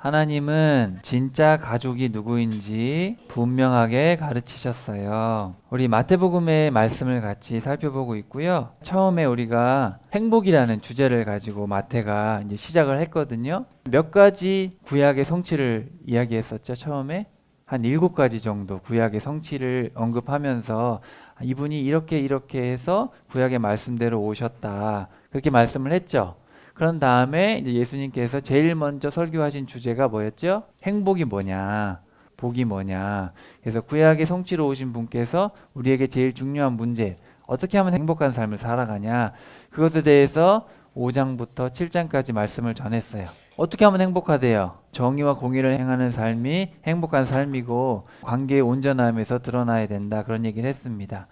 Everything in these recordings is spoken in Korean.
하나님은 진짜 가족이 누구인지 분명하게 가르치셨어요. 우리 마태복음의 말씀을 같이 살펴보고 있고요. 처음에 우리가 행복이라는 주제를 가지고 마태가 이제 시작을 했거든요. 몇 가지 구약의 성취를 이야기했었죠. 처음에 한 7가지 정도 구약의 성취를 언급하면서 이분이 이렇게 해서 구약의 말씀대로 오셨다. 그렇게 말씀을 했죠. 그런 다음에 이제 예수님께서 제일 먼저 설교하신 주제가 뭐였죠? 행복이 뭐냐, 복이 뭐냐. 그래서 구약의 성취로 오신 분께서 우리에게 제일 중요한 문제, 어떻게 하면 행복한 삶을 살아가냐, 그것에 대해서 5장부터 7장까지 말씀을 전했어요. 어떻게 하면 행복하대요? 정의와 공의를 행하는 삶이 행복한 삶이고 관계의 온전함에서 드러나야 된다. 그런 얘기를 했습니다.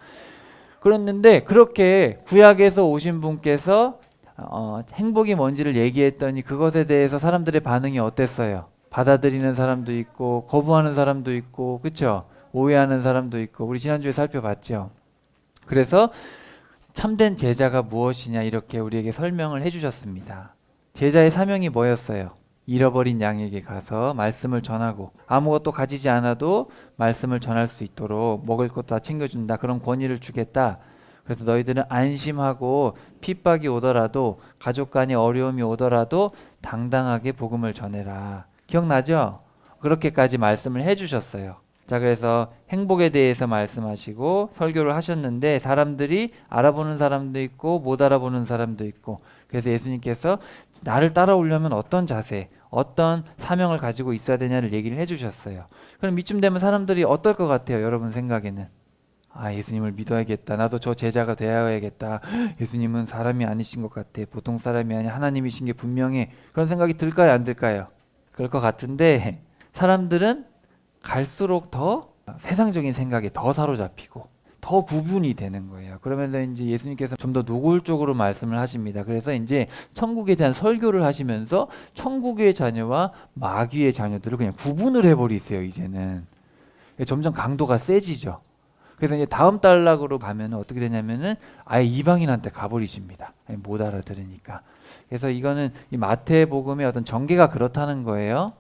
그랬는데 그렇게 구약에서 오신 분께서 행복이 뭔지를 얘기했더니 그것에 대해서 사람들의 반응이 어땠어요? 받아들이는 사람도 있고 거부하는 사람도 있고 그쵸? 오해하는 사람도 있고 우리 지난주에 살펴봤죠. 그래서 참된 제자가 무엇이냐 이렇게 우리에게 설명을 해주셨습니다. 제자의 사명이 뭐였어요? 잃어버린 양에게 가서 말씀을 전하고 아무것도 가지지 않아도 말씀을 전할 수 있도록 먹을 것도 다 챙겨준다. 그런 권위를 주겠다. 그래서 너희들은 안심하고 핍박이 오더라도 가족 간의 어려움이 오더라도 당당하게 복음을 전해라. 기억나죠? 그렇게까지 말씀을 해주셨어요. 자, 그래서 행복에 대해서 말씀하시고 설교를 하셨는데 사람들이 알아보는 사람도 있고 못 알아보는 사람도 있고 그래서 예수님께서 나를 따라오려면 어떤 자세, 어떤 사명을 가지고 있어야 되냐를 얘기를 해주셨어요. 그럼 이쯤 되면 사람들이 어떨 것 같아요? 여러분 생각에는? 아, 예수님을 믿어야겠다. 나도 저 제자가 되어야겠다. 예수님은 사람이 아니신 것 같아. 보통 사람이 아니 하나님이신 게 분명해. 그런 생각이 들까요? 안 들까요? 그럴 것 같은데 사람들은 갈수록 더 세상적인 생각에 더 사로잡히고 더 구분이 되는 거예요. 그러면서 이제 예수님께서 좀 더 노골적으로 말씀을 하십니다. 그래서 이제 천국에 대한 설교를 하시면서 천국의 자녀와 마귀의 자녀들을 그냥 구분을 해버리세요. 이제는 점점 강도가 세지죠. 그래서 이제 다음 단락으로 가면 어떻게 되냐면은 아예 이방인한테 가버리십니다. 못 알아들으니까. 그래서 이거는 이 마태복음의 어떤 전개가 그렇다는 거예요.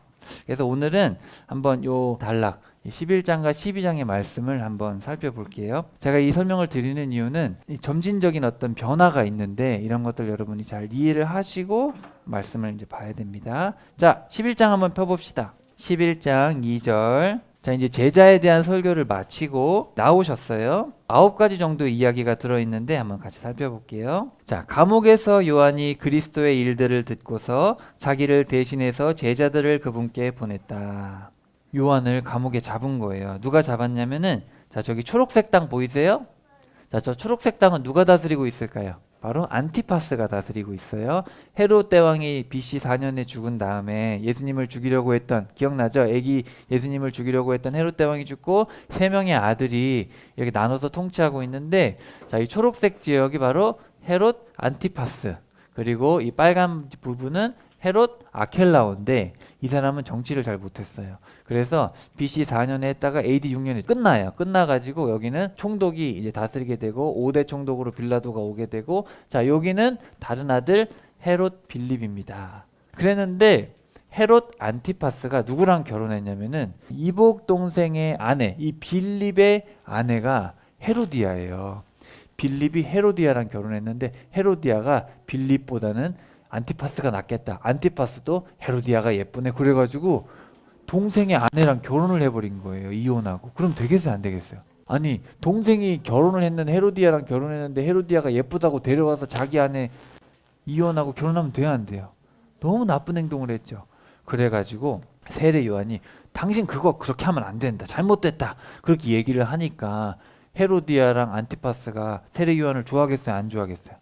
그래서 오늘은 한번 요 단락 11장과 12장의 말씀을 한번 살펴볼게요. 제가 이 설명을 드리는 이유는 이 점진적인 어떤 변화가 있는데 이런 것들 여러분이 잘 이해를 하시고 말씀을 이제 봐야 됩니다. 자, 11장 한번 펴봅시다. 11장 2절. 자, 이제 제자에 대한 설교를 마치고 나오셨어요. 9가지 정도의 이야기가 들어있는데 한번 같이 살펴볼게요. 자, 감옥에서 요한이 그리스도의 일들을 듣고서 자기를 대신해서 제자들을 그분께 보냈다. 요한을 감옥에 잡은 거예요. 누가 잡았냐면은 자, 저기 초록색 땅 보이세요? 자, 저 초록색 땅은 누가 다스리고 있을까요? 바로 안티파스가 다스리고 있어요. 헤롯 대왕이 BC 4년에 죽은 다음에 예수님을 죽이려고 했던 기억나죠? 애기 예수님을 죽이려고 했던 헤롯 대왕이 죽고 3명의 아들이 이렇게 나눠서 통치하고 있는데 자, 이 초록색 지역이 바로 헤롯 안티파스 그리고 이 빨간 부분은 헤롯 아켈라오인데 이 사람은 정치를 잘 못했어요. 그래서 BC 4년에 했다가 AD 6년에 끝나요. 끝나가지고 여기는 총독이 이제 다스리게 되고 5대 총독으로 빌라도가 오게 되고 자, 여기는 다른 아들 헤롯 빌립입니다. 그랬는데 헤롯 안티파스가 누구랑 결혼했냐면은 이복 동생의 아내, 이 빌립의 아내가 헤로디아예요. 빌립이 헤로디아랑 결혼했는데 헤로디아가 빌립보다는 안티파스가 낫겠다. 안티파스도 헤로디아가 예쁘네. 그래가지고 동생의 아내랑 결혼을 해버린 거예요. 이혼하고. 그럼 되겠어요? 안 되겠어요? 아니, 동생이 결혼을 했는데 헤로디아랑 결혼했는데 헤로디아가 예쁘다고 데려와서 자기 아내 이혼하고 결혼하면 돼야 안 돼요? 너무 나쁜 행동을 했죠. 그래가지고 세례 요한이 당신 그거 그렇게 하면 안 된다. 잘못됐다. 그렇게 얘기를 하니까 헤로디아랑 안티파스가 세례 요한을 좋아하겠어요? 안 좋아하겠어요?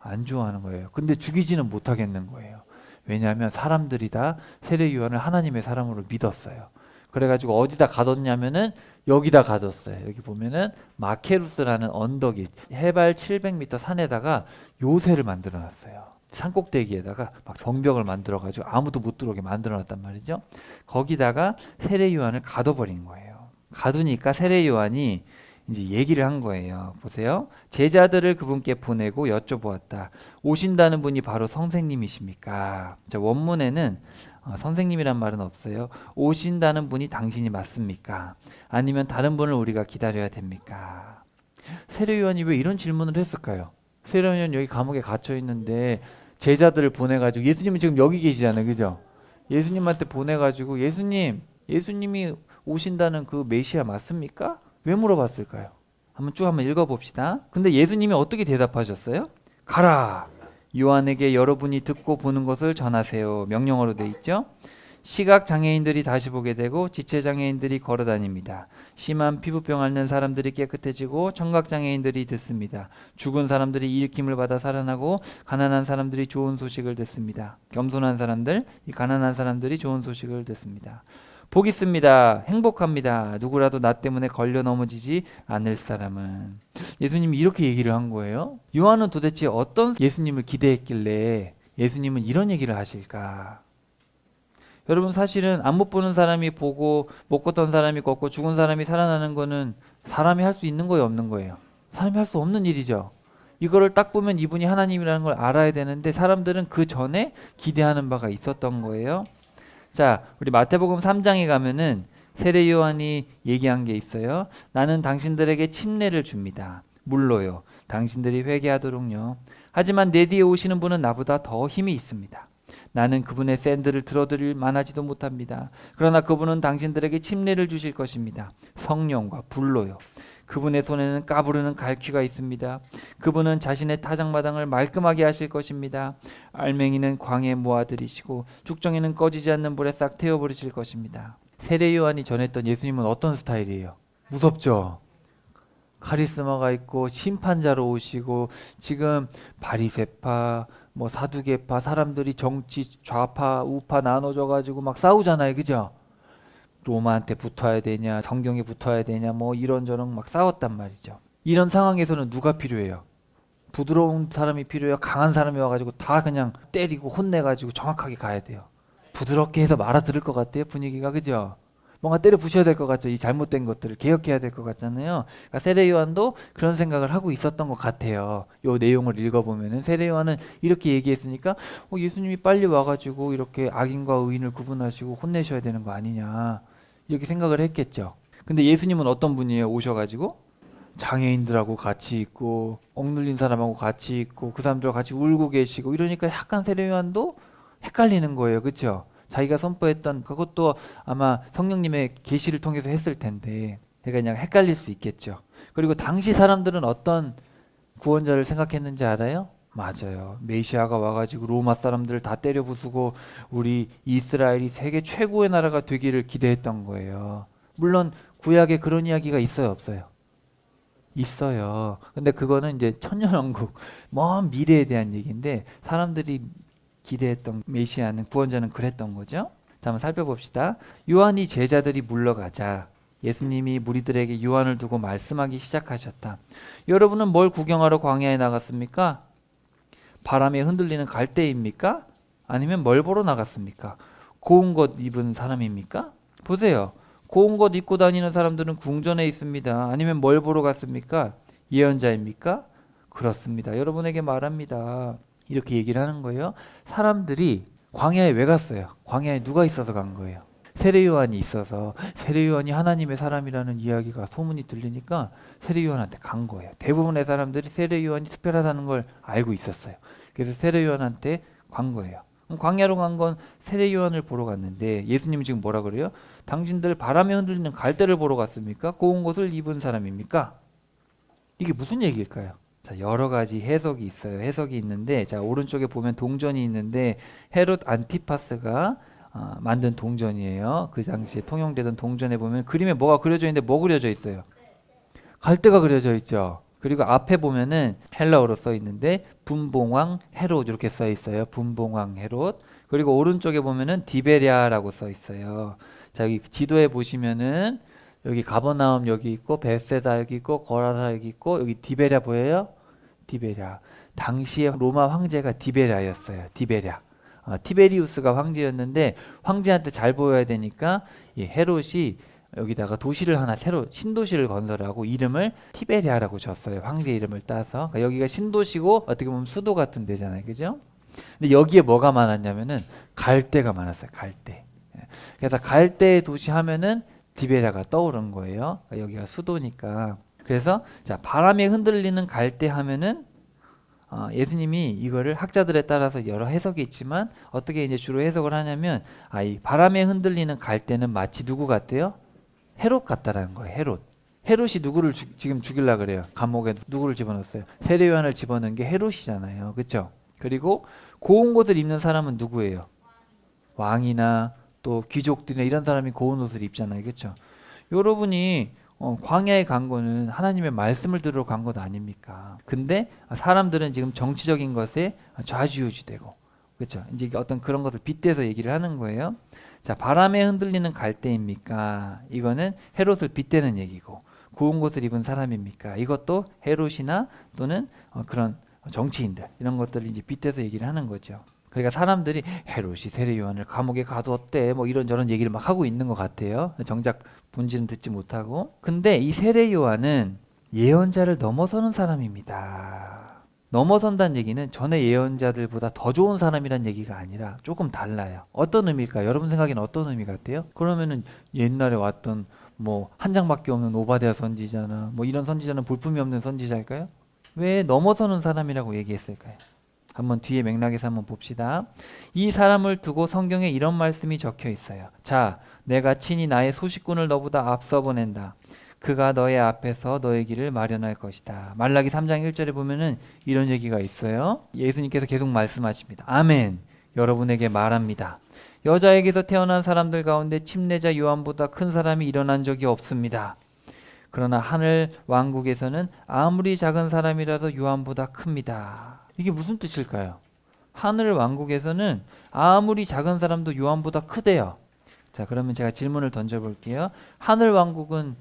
안 좋아하는 거예요. 근데 죽이지는 못하겠는 거예요. 왜냐하면 사람들이 다 세례 요한을 하나님의 사람으로 믿었어요. 그래가지고 어디다 가뒀냐면은 여기다 가뒀어요. 여기 보면은 마케루스라는 언덕이 해발 700m 산에다가 요새를 만들어놨어요. 산꼭대기에다가 막 성벽을 만들어가지고 아무도 못 들어오게 만들어놨단 말이죠. 거기다가 세례 요한을 가둬버린 거예요. 가두니까 세례 요한이 이제 얘기를 한 거예요. 보세요. 제자들을 그분께 보내고 여쭤보았다. 오신다는 분이 바로 선생님이십니까? 자, 원문에는 선생님이란 말은 없어요. 오신다는 분이 당신이 맞습니까? 아니면 다른 분을 우리가 기다려야 됩니까? 세례요한이 왜 이런 질문을 했을까요? 세례요한 여기 감옥에 갇혀 있는데 제자들을 보내가지고, 예수님은 지금 여기 계시잖아요, 그죠? 예수님한테 보내가지고, 예수님이 오신다는 그 메시아 맞습니까? 왜 물어봤을까요? 한번 읽어봅시다. 근데 예수님이 어떻게 대답하셨어요? 가라! 요한에게 여러분이 듣고 보는 것을 전하세요. 명령어로 돼 있죠. 시각 장애인들이 다시 보게 되고 지체 장애인들이 걸어 다닙니다. 심한 피부병 앓는 사람들이 깨끗해지고 청각 장애인들이 듣습니다. 죽은 사람들이 일으킴을 받아 살아나고 가난한 사람들이 좋은 소식을 듣습니다. 겸손한 사람들, 이 가난한 사람들이 좋은 소식을 듣습니다. 복 있습니다. 행복합니다. 누구라도 나 때문에 걸려 넘어지지 않을 사람은. 예수님이 이렇게 얘기를 한 거예요. 요한은 도대체 어떤 예수님을 기대했길래 예수님은 이런 얘기를 하실까? 여러분, 사실은 안 못 보는 사람이 보고 못 걷던 사람이 걷고 죽은 사람이 살아나는 거는 사람이 할 수 있는 거예요, 없는 거예요? 사람이 할 수 없는 일이죠. 이거를 딱 보면 이분이 하나님이라는 걸 알아야 되는데 사람들은 그 전에 기대하는 바가 있었던 거예요. 자, 우리 마태복음 3장에 가면은 세례 요한이 얘기한 게 있어요. 나는 당신들에게 침례를 줍니다. 물로요. 당신들이 회개하도록요. 하지만 내 뒤에 오시는 분은 나보다 더 힘이 있습니다. 나는 그분의 샌들을 들어드릴 만하지도 못합니다. 그러나 그분은 당신들에게 침례를 주실 것입니다. 성령과 불로요. 그분의 손에는 까부르는 갈퀴가 있습니다. 그분은 자신의 타작마당을 말끔하게 하실 것입니다. 알맹이는 광에 모아들이시고 죽정이는 꺼지지 않는 불에 싹 태워버리실 것입니다. 세례 요한이 전했던 예수님은 어떤 스타일이에요? 무섭죠? 카리스마가 있고 심판자로 오시고, 지금 바리새파, 사두개파 사람들이 정치 좌파 우파 나눠져 가지고 막 싸우잖아요, 그죠? 로마한테 붙어야 되냐, 성경에 붙어야 되냐, 이런저런 막 싸웠단 말이죠. 이런 상황에서는 누가 필요해요? 부드러운 사람이 필요해요? 강한 사람이 와가지고 다 그냥 때리고 혼내가지고 정확하게 가야 돼요? 부드럽게 해서 말아들을 것 같아요, 분위기가, 그죠? 뭔가 때려 부셔야 될 것 같죠. 이 잘못된 것들을 개혁해야 될 것 같잖아요. 그러니까 세례 요한도 그런 생각을 하고 있었던 것 같아요. 요 내용을 읽어보면은 세례 요한은 이렇게 얘기했으니까 예수님이 빨리 와가지고 이렇게 악인과 의인을 구분하시고 혼내셔야 되는 거 아니냐, 이렇게 생각을 했겠죠. 근데 예수님은 어떤 분이에요? 오셔가지고 장애인들하고 같이 있고 억눌린 사람하고 같이 있고 그 사람들과 같이 울고 계시고 이러니까 약간 세례 요한도 헷갈리는 거예요, 그렇죠? 자기가 선포했던 그것도 아마 성령님의 계시를 통해서 했을 텐데 그냥 헷갈릴 수 있겠죠. 그리고 당시 사람들은 어떤 구원자를 생각했는지 알아요? 맞아요. 메시아가 와가지고 로마 사람들을 다 때려 부수고 우리 이스라엘이 세계 최고의 나라가 되기를 기대했던 거예요. 물론 구약에 그런 이야기가 있어요, 없어요? 있어요. 근데 그거는 이제 천년왕국, 먼 미래에 대한 얘기인데 사람들이 기대했던 메시아는, 구원자는 그랬던 거죠. 자, 한번 살펴봅시다. 요한이 제자들이 물러가자 예수님이 무리들에게 요한을 두고 말씀하기 시작하셨다. 여러분은 뭘 구경하러 광야에 나갔습니까? 바람에 흔들리는 갈대입니까? 아니면 뭘 보러 나갔습니까? 고운 것 입은 사람입니까? 보세요. 고운 것 입고 다니는 사람들은 궁전에 있습니다. 아니면 뭘 보러 갔습니까? 예언자입니까? 그렇습니다. 여러분에게 말합니다. 이렇게 얘기를 하는 거예요. 사람들이 광야에 왜 갔어요? 광야에 누가 있어서 간 거예요? 세례 요한이 있어서, 세례 요한이 하나님의 사람이라는 이야기가 소문이 들리니까 세례 요한한테 간 거예요. 대부분의 사람들이 세례 요한이 특별하다는 걸 알고 있었어요. 그래서 세례 요한한테 간 거예요. 광야로 간 건 세례 요한을 보러 갔는데 예수님이 지금 뭐라 그래요? 당신들 바람에 흔들리는 갈대를 보러 갔습니까? 고운 것을 입은 사람입니까? 이게 무슨 얘기일까요? 자, 여러 가지 해석이 있어요. 해석이 있는데, 자, 오른쪽에 보면 동전이 있는데 헤롯 안티파스가 만든 동전이에요. 그 당시에 통용되던 동전에 보면 그림에 뭐가 그려져 있는데 뭐 그려져 있어요? 갈대가 그려져 있죠. 그리고 앞에 보면은 헬라어로 써 있는데 분봉왕 헤롯 이렇게 써 있어요. 분봉왕 헤롯. 그리고 오른쪽에 보면은 디베랴라고 써 있어요. 자, 여기 지도에 보시면은 여기 가버나움 여기 있고 베세다 여기 있고 거라사 여기 있고 여기 디베랴 보여요? 디베랴. 당시에 로마 황제가 디베랴였어요. 디베랴. 티베리우스가 황제였는데 황제한테 잘 보여야 되니까 이 헤롯이 여기다가 도시를 하나 새로 신도시를 건설하고 이름을 티베리아라고 줬어요. 황제 이름을 따서. 그러니까 여기가 신도시고 어떻게 보면 수도 같은 데잖아요, 그죠? 근데 여기에 뭐가 많았냐면은 갈대가 많았어요. 갈대. 그래서 갈대의 도시 하면은 디베라가 떠오른 거예요. 여기가 수도니까. 그래서 자, 바람에 흔들리는 갈대 하면은 예수님이 이거를 학자들에 따라서 여러 해석이 있지만 어떻게 이제 주로 해석을 하냐면 이 바람에 흔들리는 갈대는 마치 누구 같대요? 헤롯 같다라는 거예요. 헤롯. 헤롯이 누구를 지금 죽이려고 그래요? 감옥에 누구를 집어넣었어요? 세례 요한을 집어넣은 게 헤롯이잖아요. 그렇죠? 그리고 고운 옷을 입는 사람은 누구예요? 왕이나 또 귀족들이나 이런 사람이 고운 옷을 입잖아요. 그렇죠? 여러분이 광야에 간 거는 하나님의 말씀을 들으러 간 것 아닙니까? 근데 사람들은 지금 정치적인 것에 좌지우지되고, 그렇죠? 이제 어떤 그런 것을 빗대서 얘기를 하는 거예요. 자, 바람에 흔들리는 갈대입니까? 이거는 헤롯을 빗대는 얘기고, 고운 옷을 입은 사람입니까? 이것도 헤롯이나 또는 그런 정치인들 이런 것들을 이제 빗대서 얘기를 하는 거죠. 그러니까 사람들이 헤롯이 세례 요한을 감옥에 가두었대 뭐 이런저런 얘기를 막 하고 있는 것 같아요. 정작 본질은 듣지 못하고. 근데 이 세례 요한은 예언자를 넘어서는 사람입니다. 넘어선다는 얘기는 전에 예언자들보다 더 좋은 사람이란 얘기가 아니라 조금 달라요. 어떤 의미일까요? 여러분 생각에는 어떤 의미 같아요? 그러면은 옛날에 왔던 뭐 한 장밖에 없는 오바댜 선지자나 뭐 이런 선지자는 볼품이 없는 선지자일까요? 왜 넘어서는 사람이라고 얘기했을까요? 한번 뒤에 맥락에서 한번 봅시다. 이 사람을 두고 성경에 이런 말씀이 적혀 있어요. 자, 내가 친히 나의 소식꾼을 너보다 앞서 보낸다. 그가 너의 앞에서 너의 길을 마련할 것이다. 말라기 3장 1절에 보면은 이런 얘기가 있어요. 예수님께서 계속 말씀하십니다. 아멘. 여러분에게 말합니다. 여자에게서 태어난 사람들 가운데 침례자 요한보다 큰 사람이 일어난 적이 없습니다. 그러나 하늘 왕국에서는 아무리 작은 사람이라도 요한보다 큽니다. 이게 무슨 뜻일까요? 하늘 왕국에서는 아무리 작은 사람도 요한보다 크대요. 자, 그러면 제가 질문을 던져볼게요. 하늘 왕국은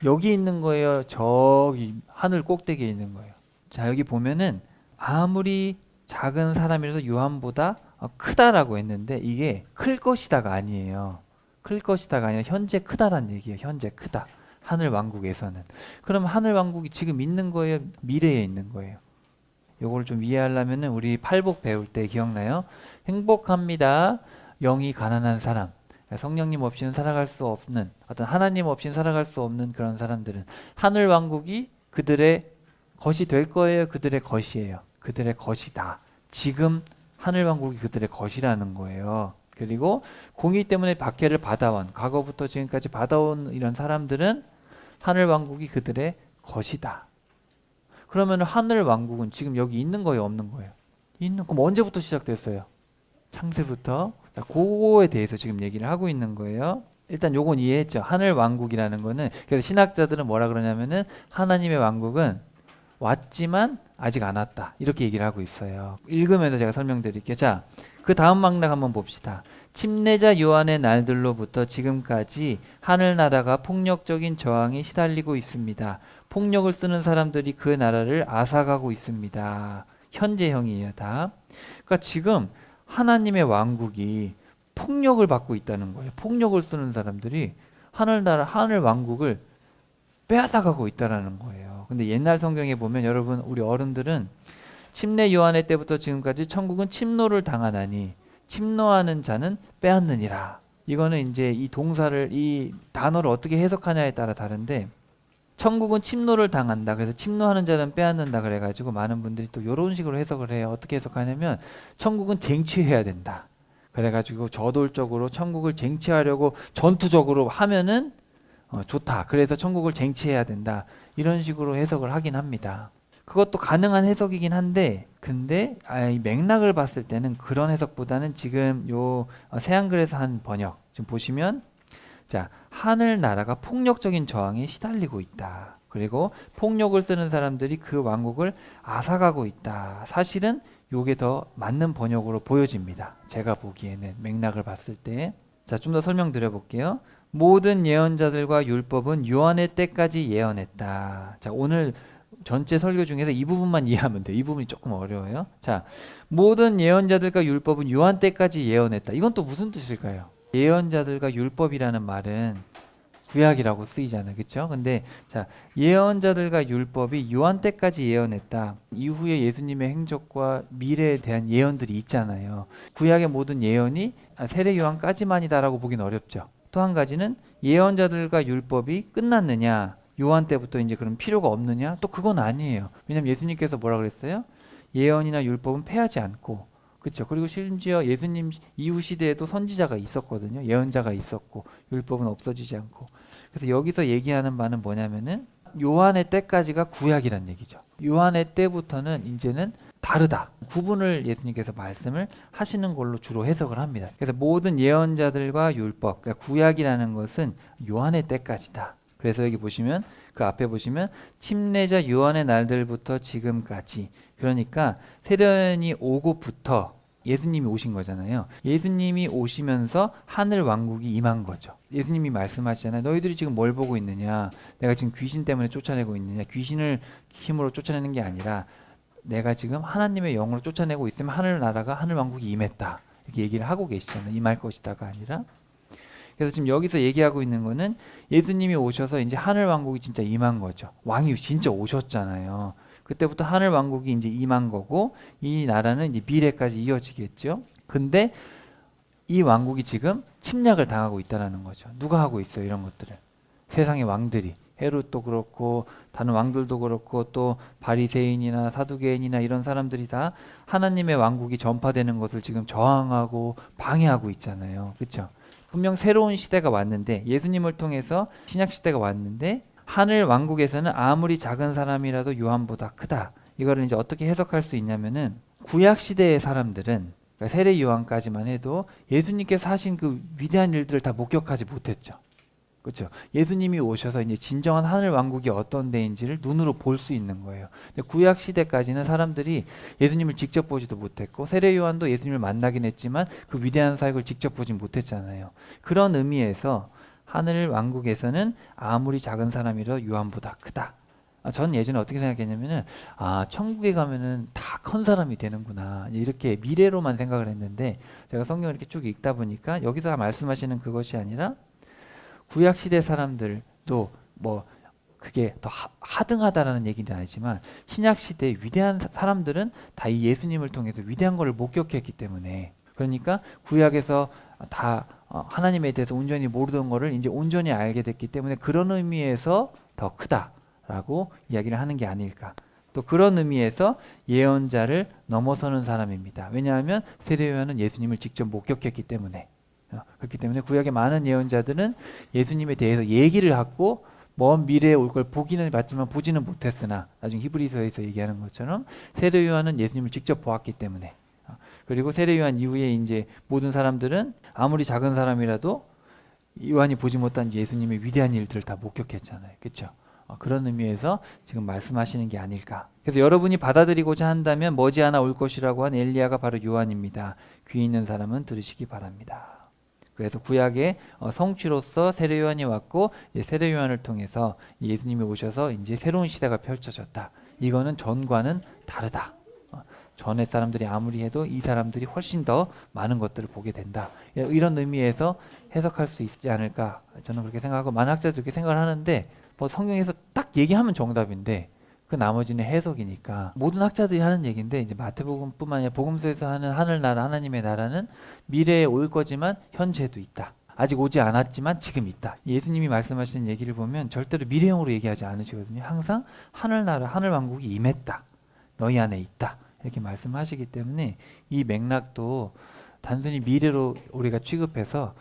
여기 있는 거예요? 저기 하늘 꼭대기에 있는 거예요? 자, 여기 보면은 아무리 작은 사람이라도 요한보다 크다라고 했는데 이게 클 것이다가 아니에요. 클 것이다가 아니라 현재 크다란 얘기예요. 현재 크다. 하늘 왕국에서는. 그럼 하늘 왕국이 지금 있는 거예요? 미래에 있는 거예요? 요걸 좀 이해하려면은 우리 팔복 배울 때 기억나요? 행복합니다. 영이 가난한 사람. 성령님 없이는 살아갈 수 없는, 어떤 하나님 없이는 살아갈 수 없는 그런 사람들은 하늘 왕국이 그들의 것이 될 거예요? 그들의 것이에요? 그들의 것이다. 지금 하늘 왕국이 그들의 것이라는 거예요. 그리고 공의 때문에 박해를 받아온, 과거부터 지금까지 받아온 이런 사람들은 하늘 왕국이 그들의 것이다. 그러면 하늘 왕국은 지금 여기 있는 거예요, 없는 거예요? 있는. 그럼 언제부터 시작됐어요? 창세부터. 자, 그거에 대해서 지금 얘기를 하고 있는 거예요. 일단 요건 이해했죠. 하늘 왕국이라는 거는, 그래서 신학자들은 뭐라 그러냐면은 하나님의 왕국은 왔지만 아직 안 왔다, 이렇게 얘기를 하고 있어요. 읽으면서 제가 설명드릴게요. 자, 그 다음 맥락 한번 봅시다. 침례자 요한의 날들로부터 지금까지 하늘나라가 폭력적인 저항에 시달리고 있습니다. 폭력을 쓰는 사람들이 그 나라를 앗아가고 있습니다. 현재형이에요, 다. 그러니까 지금 하나님의 왕국이 폭력을 받고 있다는 거예요. 폭력을 쓰는 사람들이 하늘나라, 하늘 왕국을 빼앗아가고 있다는 거예요. 근데 옛날 성경에 보면 여러분, 우리 어른들은 침례 요한의 때부터 지금까지 천국은 침노를 당하나니 침노하는 자는 빼앗느니라. 이거는 이제 이 동사를, 이 단어를 어떻게 해석하냐에 따라 다른데, 천국은 침노를 당한다. 그래서 침노하는 자는 빼앗는다. 그래가지고 많은 분들이 또 이런 식으로 해석을 해요. 어떻게 해석하냐면 천국은 쟁취해야 된다. 그래가지고 저돌적으로 천국을 쟁취하려고 전투적으로 하면은 좋다. 그래서 천국을 쟁취해야 된다. 이런 식으로 해석을 하긴 합니다. 그것도 가능한 해석이긴 한데, 근데 이 맥락을 봤을 때는 그런 해석보다는 지금 요 새한글에서 한 번역 지금 보시면, 자, 하늘나라가 폭력적인 저항에 시달리고 있다. 그리고 폭력을 쓰는 사람들이 그 왕국을 앗아가고 있다. 사실은 요게 더 맞는 번역으로 보여집니다. 제가 보기에는 맥락을 봤을 때. 자, 좀 더 설명드려 볼게요. 모든 예언자들과 율법은 요한의 때까지 예언했다. 자, 오늘 전체 설교 중에서 이 부분만 이해하면 돼요. 이 부분이 조금 어려워요. 자, 모든 예언자들과 율법은 요한 때까지 예언했다. 이건 또 무슨 뜻일까요? 예언자들과 율법이라는 말은 구약이라고 쓰이잖아요. 그렇죠? 근데 자, 예언자들과 율법이 요한 때까지 예언했다. 이후에 예수님의 행적과 미래에 대한 예언들이 있잖아요. 구약의 모든 예언이 세례 요한까지만이다라고 보기는 어렵죠. 또 한 가지는 예언자들과 율법이 끝났느냐? 요한 때부터 이제 그런 필요가 없느냐? 또 그건 아니에요. 왜냐하면 예수님께서 뭐라 그랬어요? 예언이나 율법은 폐하지 않고, 그렇죠. 그리고 심지어 예수님 이후 시대에도 선지자가 있었거든요. 예언자가 있었고 율법은 없어지지 않고. 그래서 여기서 얘기하는 바는 뭐냐면은 요한의 때까지가 구약이란 얘기죠. 요한의 때부터는 이제는 다르다. 구분을 예수님께서 말씀을 하시는 걸로 주로 해석을 합니다. 그래서 모든 예언자들과 율법, 그러니까 구약이라는 것은 요한의 때까지다. 그래서 여기 보시면 그 앞에 보시면 침례자 요한의 날들부터 지금까지, 그러니까 세례요한이 오고부터 예수님이 오신 거잖아요. 예수님이 오시면서 하늘 왕국이 임한 거죠. 예수님이 말씀하시잖아요. 너희들이 지금 뭘 보고 있느냐? 내가 지금 귀신 때문에 쫓아내고 있느냐? 귀신을 힘으로 쫓아내는 게 아니라 내가 지금 하나님의 영으로 쫓아내고 있으면 하늘 나라가, 하늘 왕국이 임했다. 이렇게 얘기를 하고 계시잖아요. 임할 것이다가 아니라. 그래서 지금 여기서 얘기하고 있는 거는 예수님이 오셔서 이제 하늘 왕국이 진짜 임한 거죠. 왕이 진짜 오셨잖아요. 그때부터 하늘 왕국이 이제 임한 거고, 이 나라는 이제 미래까지 이어지겠죠. 근데 이 왕국이 지금 침략을 당하고 있다는 거죠. 누가 하고 있어요, 이런 것들을? 세상의 왕들이. 헤롯도 그렇고 다른 왕들도 그렇고 또 바리새인이나 사두개인이나 이런 사람들이 다 하나님의 왕국이 전파되는 것을 지금 저항하고 방해하고 있잖아요. 그렇죠? 분명 새로운 시대가 왔는데, 예수님을 통해서 신약 시대가 왔는데, 하늘 왕국에서는 아무리 작은 사람이라도 요한보다 크다. 이거를 이제 어떻게 해석할 수 있냐면은, 구약 시대의 사람들은, 그러니까 세례 요한까지만 해도 예수님께서 하신 그 위대한 일들을 다 목격하지 못했죠. 그렇죠? 예수님이 오셔서 이제 진정한 하늘 왕국이 어떤 데인지를 눈으로 볼 수 있는 거예요. 근데 구약 시대까지는 사람들이 예수님을 직접 보지도 못했고, 세례 요한도 예수님을 만나긴 했지만 그 위대한 사역을 직접 보진 못했잖아요. 그런 의미에서 하늘 왕국에서는 아무리 작은 사람이라도 요한보다 크다. 전 예전에 어떻게 생각했냐면은, 천국에 가면은 다 큰 사람이 되는구나, 이렇게 미래로만 생각을 했는데, 제가 성경을 이렇게 쭉 읽다 보니까 여기서 말씀하시는 그것이 아니라 구약 시대 사람들도 뭐 그게 더 하등하다라는 얘기는 아니지만, 신약 시대의 위대한 사람들은 다 이 예수님을 통해서 위대한 것을 목격했기 때문에, 그러니까 구약에서 다 하나님에 대해서 온전히 모르던 것을 이제 온전히 알게 됐기 때문에 그런 의미에서 더 크다라고 이야기를 하는 게 아닐까. 또 그런 의미에서 예언자를 넘어서는 사람입니다. 왜냐하면 세례 요한은 예수님을 직접 목격했기 때문에. 그렇기 때문에 구약의 많은 예언자들은 예수님에 대해서 얘기를 하고 먼 미래에 올 걸 보기는 봤지만 보지는 못했으나, 나중에 히브리서에서 얘기하는 것처럼 세례 요한은 예수님을 직접 보았기 때문에, 그리고 세례 요한 이후에 이제 모든 사람들은 아무리 작은 사람이라도 요한이 보지 못한 예수님의 위대한 일들을 다 목격했잖아요. 그렇죠? 그런 의미에서 지금 말씀하시는 게 아닐까. 그래서 여러분이 받아들이고자 한다면 머지않아 올 것이라고 한 엘리야가 바로 요한입니다. 귀 있는 사람은 들으시기 바랍니다. 그래서 구약의 성취로서 세례 요한이 왔고, 세례 요한을 통해서 예수님이 오셔서 이제 새로운 시대가 펼쳐졌다. 이거는 전과는 다르다. 전에 사람들이 아무리 해도 이 사람들이 훨씬 더 많은 것들을 보게 된다. 이런 의미에서 해석할 수 있지 않을까, 저는 그렇게 생각하고, 많은 학자들이 그렇게 생각을 하는데, 뭐 성경에서 딱 얘기하면 정답인데 그 나머지는 해석이니까, 모든 학자들이 하는 얘기인데, 이제 마태복음뿐만 아니라 복음서에서 하는 하늘나라, 하나님의 나라는 미래에 올 거지만 현재도 있다. 아직 오지 않았지만 지금 있다. 예수님이 말씀하시는 얘기를 보면 절대로 미래형으로 얘기하지 않으시거든요. 항상 하늘나라, 하늘왕국이 임했다. 너희 안에 있다. 이렇게 말씀하시기 때문에 이 맥락도 단순히 미래로 우리가 취급해서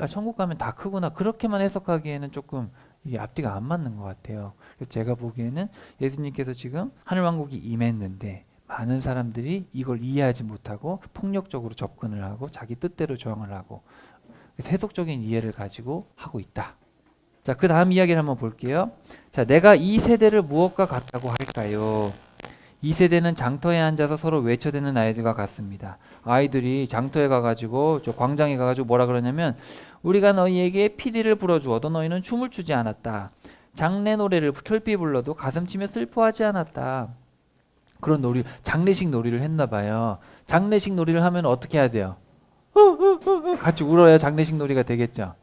천국 가면 다 크구나, 그렇게만 해석하기에는 조금 이게 앞뒤가 안 맞는 것 같아요. 그래서 제가 보기에는 예수님께서 지금 하늘왕국이 임했는데 많은 사람들이 이걸 이해하지 못하고 폭력적으로 접근을 하고 자기 뜻대로 저항을 하고 세속적인 이해를 가지고 하고 있다. 자, 그 다음 이야기를 한번 볼게요. 자, 내가 이 세대를 무엇과 같다고 할까요? 이 세대는 장터에 앉아서 서로 외쳐대는 아이들과 같습니다. 아이들이 장터에 가가지고, 저 광장에 가가지고 뭐라 그러냐면, 우리가 너희에게 피리를 불어주어도 너희는 춤을 추지 않았다. 장례 노래를 철피 불러도 가슴치며 슬퍼하지 않았다. 그런 놀이, 장례식 놀이를 했나 봐요. 장례식 놀이를 하면 어떻게 해야 돼요? 같이 울어야 장례식 놀이가 되겠죠.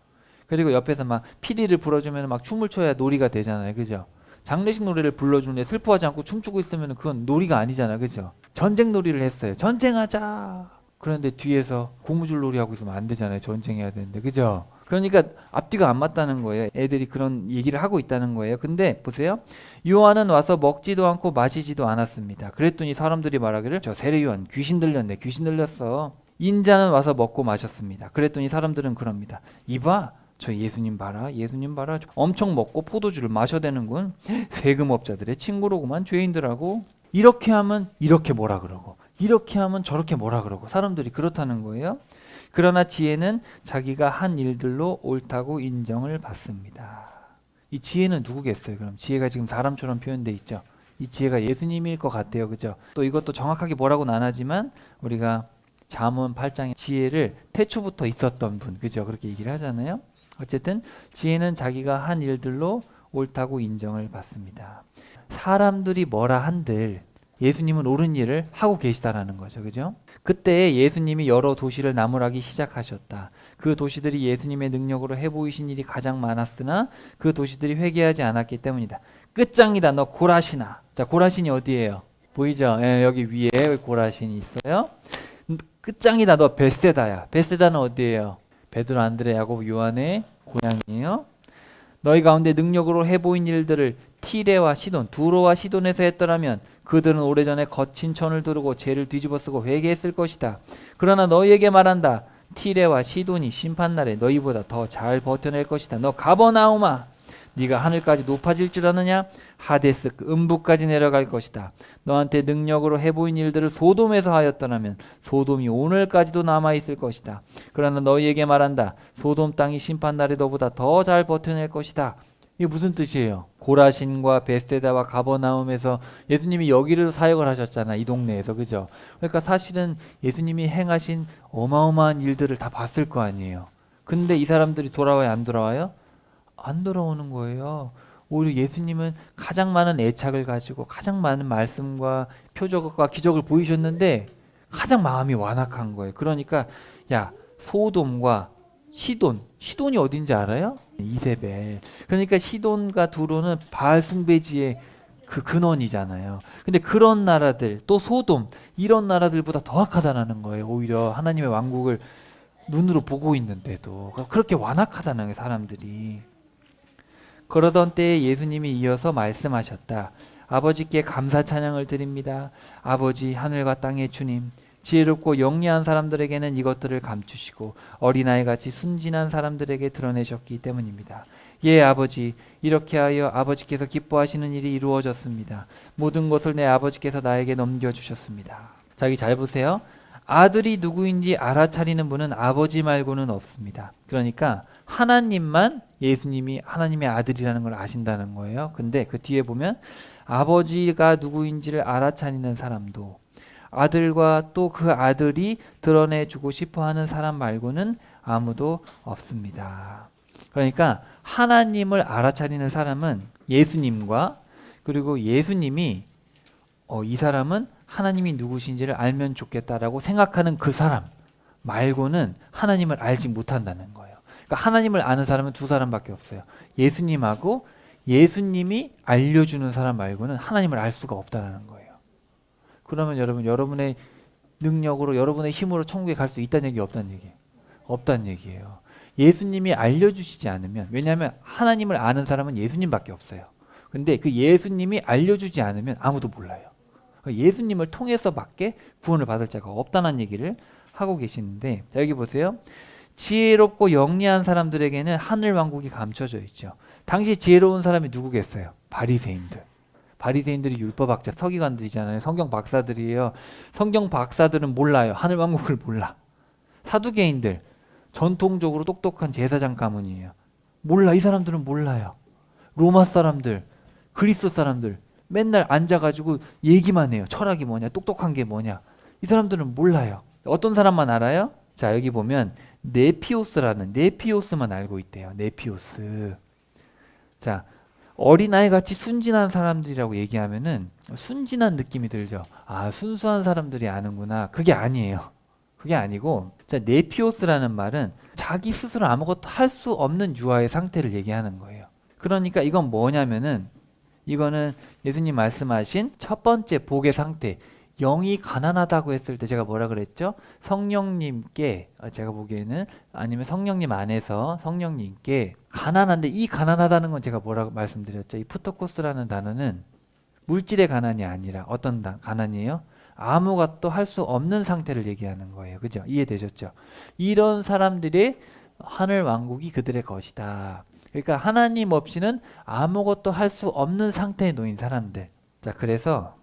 그리고 옆에서 막 피리를 불어주면 막 춤을 춰야 놀이가 되잖아요. 그죠? 장례식 노래를 불러주는데 슬퍼하지 않고 춤추고 있으면 그건 놀이가 아니잖아. 그죠? 전쟁 놀이를 했어요. 전쟁하자. 그런데 뒤에서 고무줄 놀이 하고 있으면 안 되잖아요. 전쟁해야 되는데. 그죠? 그러니까 앞뒤가 안 맞다는 거예요. 애들이 그런 얘기를 하고 있다는 거예요. 근데 보세요. 요한은 와서 먹지도 않고 마시지도 않았습니다. 그랬더니 사람들이 말하기를 저 세례 요한 귀신 들렸네. 귀신 들렸어. 인자는 와서 먹고 마셨습니다. 그랬더니 사람들은 그럽니다. 이봐. 저 예수님 봐라. 예수님 봐라. 엄청 먹고 포도주를 마셔대는군. 세금업자들의 친구로구만. 죄인들하고. 이렇게 하면 이렇게 뭐라 그러고 이렇게 하면 저렇게 뭐라 그러고 사람들이 그렇다는 거예요. 그러나 지혜는 자기가 한 일들로 옳다고 인정을 받습니다. 이 지혜는 누구겠어요? 그럼 지혜가 지금 사람처럼 표현돼 있죠. 이 지혜가 예수님일 것 같아요. 그죠? 또 이것도 정확하게 뭐라고는 안 하지만 우리가 잠언 8장에 지혜를 태초부터 있었던 분. 그죠? 그렇게 얘기를 하잖아요. 어쨌든 지혜는 자기가 한 일들로 옳다고 인정을 받습니다. 사람들이 뭐라 한들 예수님은 옳은 일을 하고 계시다라는 거죠. 그죠? 그때 예수님이 여러 도시를 나무라기 시작하셨다. 그 도시들이 예수님의 능력으로 해보이신 일이 가장 많았으나 그 도시들이 회개하지 않았기 때문이다. 끝장이다. 너 고라시나. 자, 고라신이 어디예요? 보이죠? 예, 여기 위에 고라신이 있어요. 끝장이다. 너 벳세다야. 벳세다는 어디예요? 베드로, 안드레, 야고보, 요한의 고향이에요. 너희 가운데 능력으로 해보인 일들을 티레와 시돈, 두로와 시돈에서 했더라면 그들은 오래전에 거친 천을 두르고 죄를 뒤집어쓰고 회개했을 것이다. 그러나 너희에게 말한다. 티레와 시돈이 심판날에 너희보다 더 잘 버텨낼 것이다. 너 가버나움아, 네가 하늘까지 높아질 줄 아느냐? 하데스 음부까지 내려갈 것이다. 너한테 능력으로 해보인 일들을 소돔에서 하였더라면 소돔이 오늘까지도 남아있을 것이다. 그러나 너희에게 말한다. 소돔 땅이 심판날에 너보다 더 잘 버텨낼 것이다. 이게 무슨 뜻이에요? 고라신과 베세다와 가버나움에서 예수님이 여기를 사역을 하셨잖아. 이 동네에서. 그죠? 그러니까 사실은 예수님이 행하신 어마어마한 일들을 다 봤을 거 아니에요. 근데 이 사람들이 돌아와요? 안 돌아와요? 안 돌아오는 거예요. 오히려 예수님은 가장 많은 애착을 가지고 가장 많은 말씀과 표적과 기적을 보이셨는데 가장 마음이 완악한 거예요. 그러니까 야, 소돔과 시돈이 어딘지 알아요? 이세벨. 그러니까 시돈과 두로는 바알 숭배지의 그 근원이잖아요. 근데 그런 나라들, 또 소돔, 이런 나라들보다 더 악하다는 거예요. 오히려 하나님의 왕국을 눈으로 보고 있는데도 그렇게 완악하다는 거예요, 사람들이. 그러던 때에 예수님이 이어서 말씀하셨다. 아버지께 감사 찬양을 드립니다. 아버지, 하늘과 땅의 주님, 지혜롭고 영리한 사람들에게는 이것들을 감추시고 어린아이같이 순진한 사람들에게 드러내셨기 때문입니다. 예, 아버지, 이렇게 하여 아버지께서 기뻐하시는 일이 이루어졌습니다. 모든 것을 내 아버지께서 나에게 넘겨주셨습니다. 자, 여기 잘 보세요. 아들이 누구인지 알아차리는 분은 아버지 말고는 없습니다. 그러니까 하나님만 예수님이 하나님의 아들이라는 걸 아신다는 거예요. 근데 그 뒤에 보면 아버지가 누구인지를 알아차리는 사람도 아들과 또 그 아들이 드러내주고 싶어하는 사람 말고는 아무도 없습니다. 그러니까 하나님을 알아차리는 사람은 예수님과 그리고 예수님이 이 사람은 하나님이 누구신지를 알면 좋겠다라고 생각하는 그 사람 말고는 하나님을 알지 못한다는 거예요. 그러니까 하나님을 아는 사람은 두 사람밖에 없어요. 예수님하고 예수님이 알려주는 사람 말고는 하나님을 알 수가 없다는 거예요. 그러면 여러분, 여러분의 능력으로 여러분의 힘으로 천국에 갈 수 있다는 얘기 없다는 얘기예요. 없다는 얘기예요. 예수님이 알려주시지 않으면, 왜냐하면 하나님을 아는 사람은 예수님밖에 없어요. 근데 그 예수님이 알려주지 않으면 아무도 몰라요. 예수님을 통해서밖에 구원을 받을 자가 없다는 얘기를 하고 계시는데, 자, 여기 보세요. 지혜롭고 영리한 사람들에게는 하늘 왕국이 감춰져 있죠. 당시 지혜로운 사람이 누구겠어요? 바리새인들. 바리새인들이 율법학자, 서기관들이잖아요. 성경 박사들이에요. 성경 박사들은 몰라요. 하늘 왕국을 몰라. 사두개인들, 전통적으로 똑똑한 제사장 가문이에요. 몰라. 이 사람들은 몰라요. 로마 사람들, 그리스 사람들 맨날 앉아가지고 얘기만 해요. 철학이 뭐냐, 똑똑한 게 뭐냐. 이 사람들은 몰라요. 어떤 사람만 알아요? 자, 여기 보면 네피오스만 알고 있대요. 네피오스. 자, 어린아이 같이 순진한 사람들이라고 얘기하면은 순진한 느낌이 들죠. 아, 순수한 사람들이 아는구나. 그게 아니에요. 그게 아니고, 자, 네피오스라는 말은 자기 스스로 아무것도 할 수 없는 유아의 상태를 얘기하는 거예요. 그러니까 이건 뭐냐면은, 이거는 예수님 말씀하신 첫 번째 복의 상태, 영이 가난하다고 했을 때 제가 뭐라 그랬죠? 성령님께, 제가 보기에는, 아니면 성령님 안에서 성령님께 가난한데, 이 가난하다는 건 제가 뭐라고 말씀드렸죠? 이 프토코스라는 단어는 물질의 가난이 아니라 어떤 가난이에요? 아무것도 할 수 없는 상태를 얘기하는 거예요. 그죠? 이해되셨죠? 이런 사람들의 하늘 왕국이 그들의 것이다. 그러니까 하나님 없이는 아무것도 할 수 없는 상태에 놓인 사람들. 자, 그래서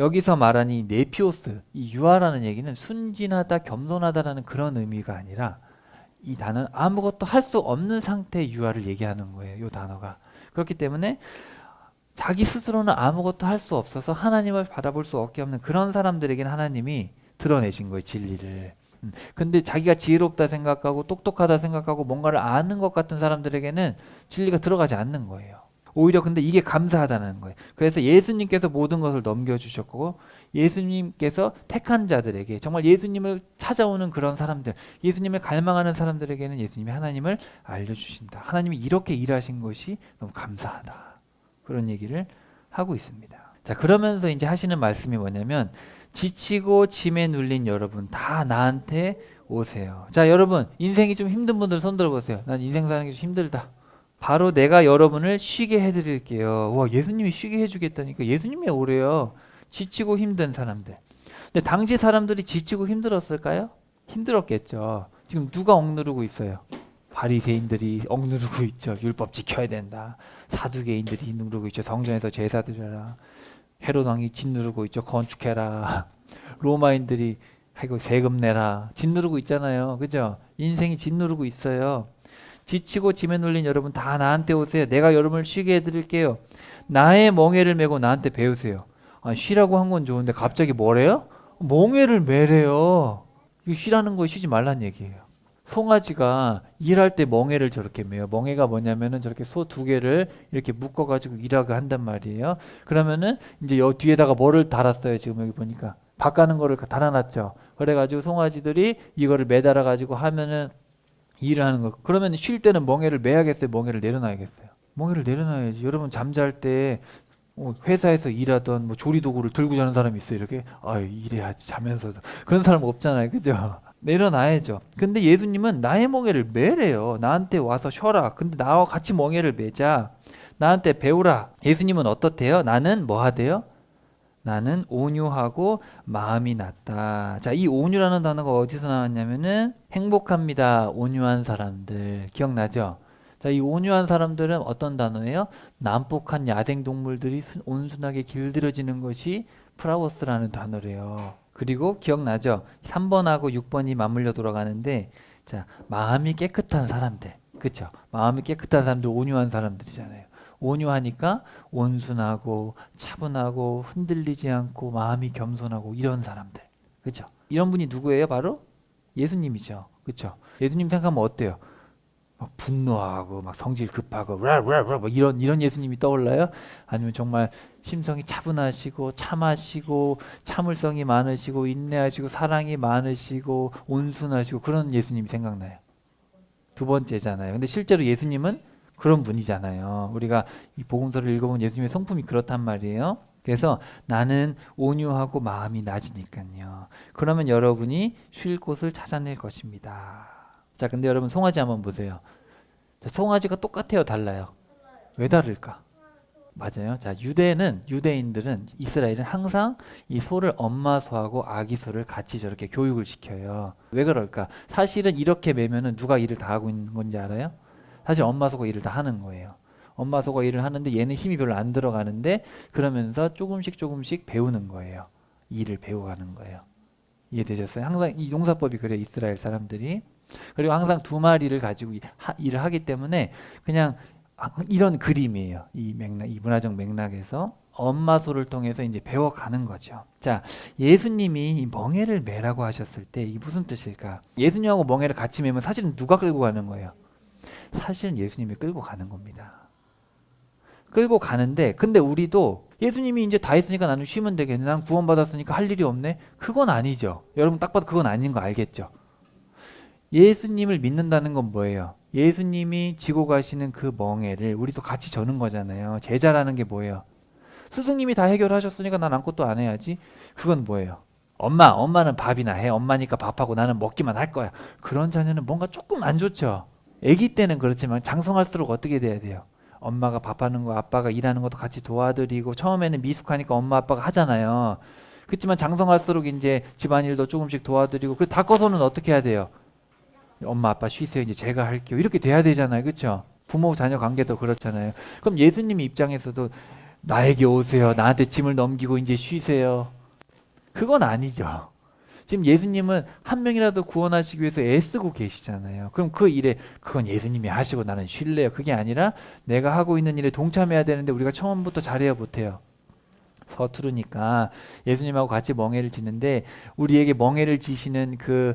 여기서 말하는 이 네피오스, 이 유아라는 얘기는 순진하다, 겸손하다라는 그런 의미가 아니라 이 단어는 아무것도 할 수 없는 상태의 유아를 얘기하는 거예요. 이 단어가. 그렇기 때문에 자기 스스로는 아무것도 할 수 없어서 하나님을 바라볼 수 없게 없는 그런 사람들에게는 하나님이 드러내신 거예요, 진리를. 근데 자기가 지혜롭다 생각하고 똑똑하다 생각하고 뭔가를 아는 것 같은 사람들에게는 진리가 들어가지 않는 거예요. 오히려 근데 이게 감사하다는 거예요. 그래서 예수님께서 모든 것을 넘겨주셨고, 예수님께서 택한 자들에게, 정말 예수님을 찾아오는 그런 사람들, 예수님을 갈망하는 사람들에게는 예수님이 하나님을 알려주신다. 하나님이 이렇게 일하신 것이 너무 감사하다. 그런 얘기를 하고 있습니다. 자, 그러면서 이제 하시는 말씀이 뭐냐면, 지치고 짐에 눌린 여러분 다 나한테 오세요. 자, 여러분 인생이 좀 힘든 분들 손 들어보세요. 난 인생 사는 게 좀 힘들다. 바로 내가 여러분을 쉬게 해드릴게요. 와, 예수님이 쉬게 해주겠다니까. 예수님이 오래요. 지치고 힘든 사람들. 근데 당시 사람들이 지치고 힘들었을까요? 힘들었겠죠. 지금 누가 억누르고 있어요? 바리새인들이 억누르고 있죠. 율법 지켜야 된다. 사두개인들이 누르고 있죠. 성전에서 제사 드려라. 헤롯 왕이 짓누르고 있죠. 건축해라. 로마인들이 아이고 세금 내라. 짓누르고 있잖아요. 그죠? 인생이 짓누르고 있어요. 지치고 짐에 눌린 여러분 다 나한테 오세요. 내가 여러분을 쉬게 해드릴게요. 나의 멍에를 메고 나한테 배우세요. 아, 쉬라고 한 건 좋은데 갑자기 뭐래요? 멍에를 메래요. 이거 쉬라는 거 쉬지 말란 얘기예요. 송아지가 일할 때 멍에를 저렇게 매요. 멍에가 뭐냐면은 저렇게 소 두 개를 이렇게 묶어가지고 일하게 한단 말이에요. 그러면은 이제 여 뒤에다가 뭐를 달았어요. 지금 여기 보니까 바까는 거를 달아놨죠. 그래가지고 송아지들이 이거를 매달아가지고 하면은 일을 하는 거. 그러면 쉴 때는 멍에를 매야겠어요? 멍에를 내려놔야겠어요? 멍에를 내려놔야지. 여러분 잠잘 때 회사에서 일하던 뭐 조리도구를 들고 자는 사람이 있어요. 이렇게 일해야지 자면서도 그런 사람 없잖아요. 그죠? 내려놔야죠. 근데 예수님은 나의 멍에를 매래요. 나한테 와서 쉬어라. 근데 나와 같이 멍에를 매자. 나한테 배우라. 예수님은 어떻대요? 나는 뭐 하대요? 나는 온유하고 마음이 낮다. 자, 이 온유라는 단어가 어디서 나왔냐면은 행복합니다. 온유한 사람들. 기억나죠? 자, 이 온유한 사람들은 어떤 단어예요? 난폭한 야생 동물들이 온순하게 길들여지는 것이 프라우스라는 단어래요. 그리고 기억나죠? 3번하고 6번이 맞물려 돌아가는데, 자, 마음이 깨끗한 사람들. 그쵸? 마음이 깨끗한 사람들, 온유한 사람들이잖아요. 온유하니까 온순하고 차분하고 흔들리지 않고 마음이 겸손하고 이런 사람들. 그쵸? 이런 분이 누구예요? 바로 예수님이죠. 그쵸? 예수님 생각하면 어때요? 막 분노하고 막 성질 급하고 막 이런 예수님이 떠올라요? 아니면 정말 심성이 차분하시고 참하시고 참을성이 많으시고 인내하시고 사랑이 많으시고 온순하시고 그런 예수님이 생각나요? 두 번째잖아요. 근데 실제로 예수님은 그런 분이잖아요. 우리가 이 복음서를 읽어보면 예수님의 성품이 그렇단 말이에요. 그래서 나는 온유하고 마음이 낮으니까요. 그러면 여러분이 쉴 곳을 찾아낼 것입니다. 자, 근데 여러분 송아지 한번 보세요. 자, 송아지가 똑같아요, 달라요? 왜 다를까? 맞아요. 자, 유대인들은 이스라엘은 항상 이 소를 엄마 소하고 아기 소를 같이 저렇게 교육을 시켜요. 왜 그럴까? 사실은 이렇게 매면은 누가 일을 다 하고 있는 건지 알아요? 사실 엄마 소가 일을 다 하는 거예요. 엄마 소가 일을 하는데 얘는 힘이 별로 안 들어가는데 그러면서 조금씩 배우는 거예요. 일을 배워가는 거예요. 이해되셨어요? 항상 이 용사법이 그래요. 이스라엘 사람들이. 그리고 항상 두 마리를 가지고 일을 하기 때문에 그냥 이런 그림이에요. 이 문화적 맥락에서 엄마 소를 통해서 이제 배워가는 거죠. 자, 예수님이 이 멍에를 매라고 하셨을 때 이게 무슨 뜻일까? 예수님하고 멍에를 같이 매면 사실은 누가 끌고 가는 거예요? 사실은 예수님이 끌고 가는 겁니다. 끌고 가는데 근데 우리도 예수님이 이제 다 했으니까 나는 쉬면 되겠네. 난 구원받았으니까 할 일이 없네. 그건 아니죠. 여러분 딱 봐도 그건 아닌 거 알겠죠? 예수님을 믿는다는 건 뭐예요? 예수님이 지고 가시는 그 멍에를 우리도 같이 저는 거잖아요. 제자라는 게 뭐예요? 스승님이 다 해결하셨으니까 난 아무것도 안 해야지. 그건 뭐예요? 엄마는 밥이나 해. 엄마니까 밥하고 나는 먹기만 할 거야. 그런 자녀는 뭔가 조금 안 좋죠. 아기 때는 그렇지만 장성할수록 어떻게 돼야 돼요? 엄마가 밥하는 거, 아빠가 일하는 것도 같이 도와드리고 처음에는 미숙하니까 엄마 아빠가 하잖아요. 그렇지만 장성할수록 이제 집안일도 조금씩 도와드리고 그리고 다 커서는 어떻게 해야 돼요? 엄마 아빠 쉬세요. 이제 제가 할게요. 이렇게 돼야 되잖아요. 그렇죠? 부모 자녀 관계도 그렇잖아요. 그럼 예수님 입장에서도 나에게 오세요. 나한테 짐을 넘기고 이제 쉬세요. 그건 아니죠. 지금 예수님은 한 명이라도 구원하시기 위해서 애쓰고 계시잖아요. 그럼 그 일에 그건 예수님이 하시고 나는 쉴래요. 그게 아니라 내가 하고 있는 일에 동참해야 되는데 우리가 처음부터 잘해요, 못해요? 서투르니까 예수님하고 같이 멍에를 지는데 우리에게 멍에를 지시는 그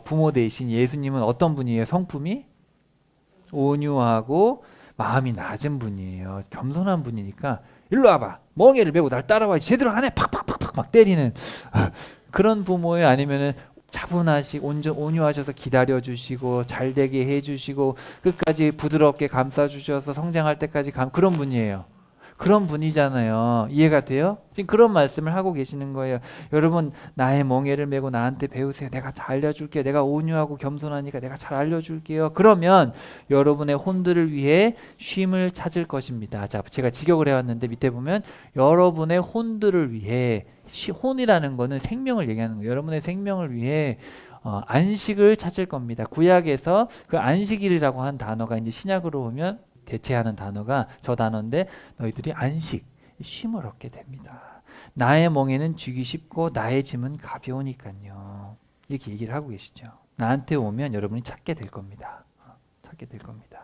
부모 대신 예수님은 어떤 분이에요? 성품이 온유하고 마음이 낮은 분이에요. 겸손한 분이니까 일로 와봐. 멍에를 메고 날 따라와. 제대로 안 해. 팍팍팍팍 막 때리는 그런 부모예요? 아니면은 차분하시고 온유하셔서 기다려주시고 잘되게 해주시고 끝까지 부드럽게 감싸주셔서 성장할 때까지 그런 분이에요. 그런 분이잖아요. 이해가 돼요? 지금 그런 말씀을 하고 계시는 거예요. 여러분 나의 멍에를 메고 나한테 배우세요. 내가 다 알려줄게요. 내가 온유하고 겸손하니까 내가 잘 알려줄게요. 그러면 여러분의 혼들을 위해 쉼을 찾을 것입니다. 자, 제가 직역을 해왔는데 밑에 보면 여러분의 혼들을 위해 혼이라는 거는 생명을 얘기하는 거예요. 여러분의 생명을 위해 안식을 찾을 겁니다. 구약에서 그 안식일이라고 한 단어가 이제 신약으로 보면 대체하는 단어가 저 단어인데 너희들이 안식, 쉼을 얻게 됩니다. 나의 멍에는 쥐기 쉽고 나의 짐은 가벼우니까요. 이렇게 얘기를 하고 계시죠. 나한테 오면 여러분이 찾게 될 겁니다. 찾게 될 겁니다.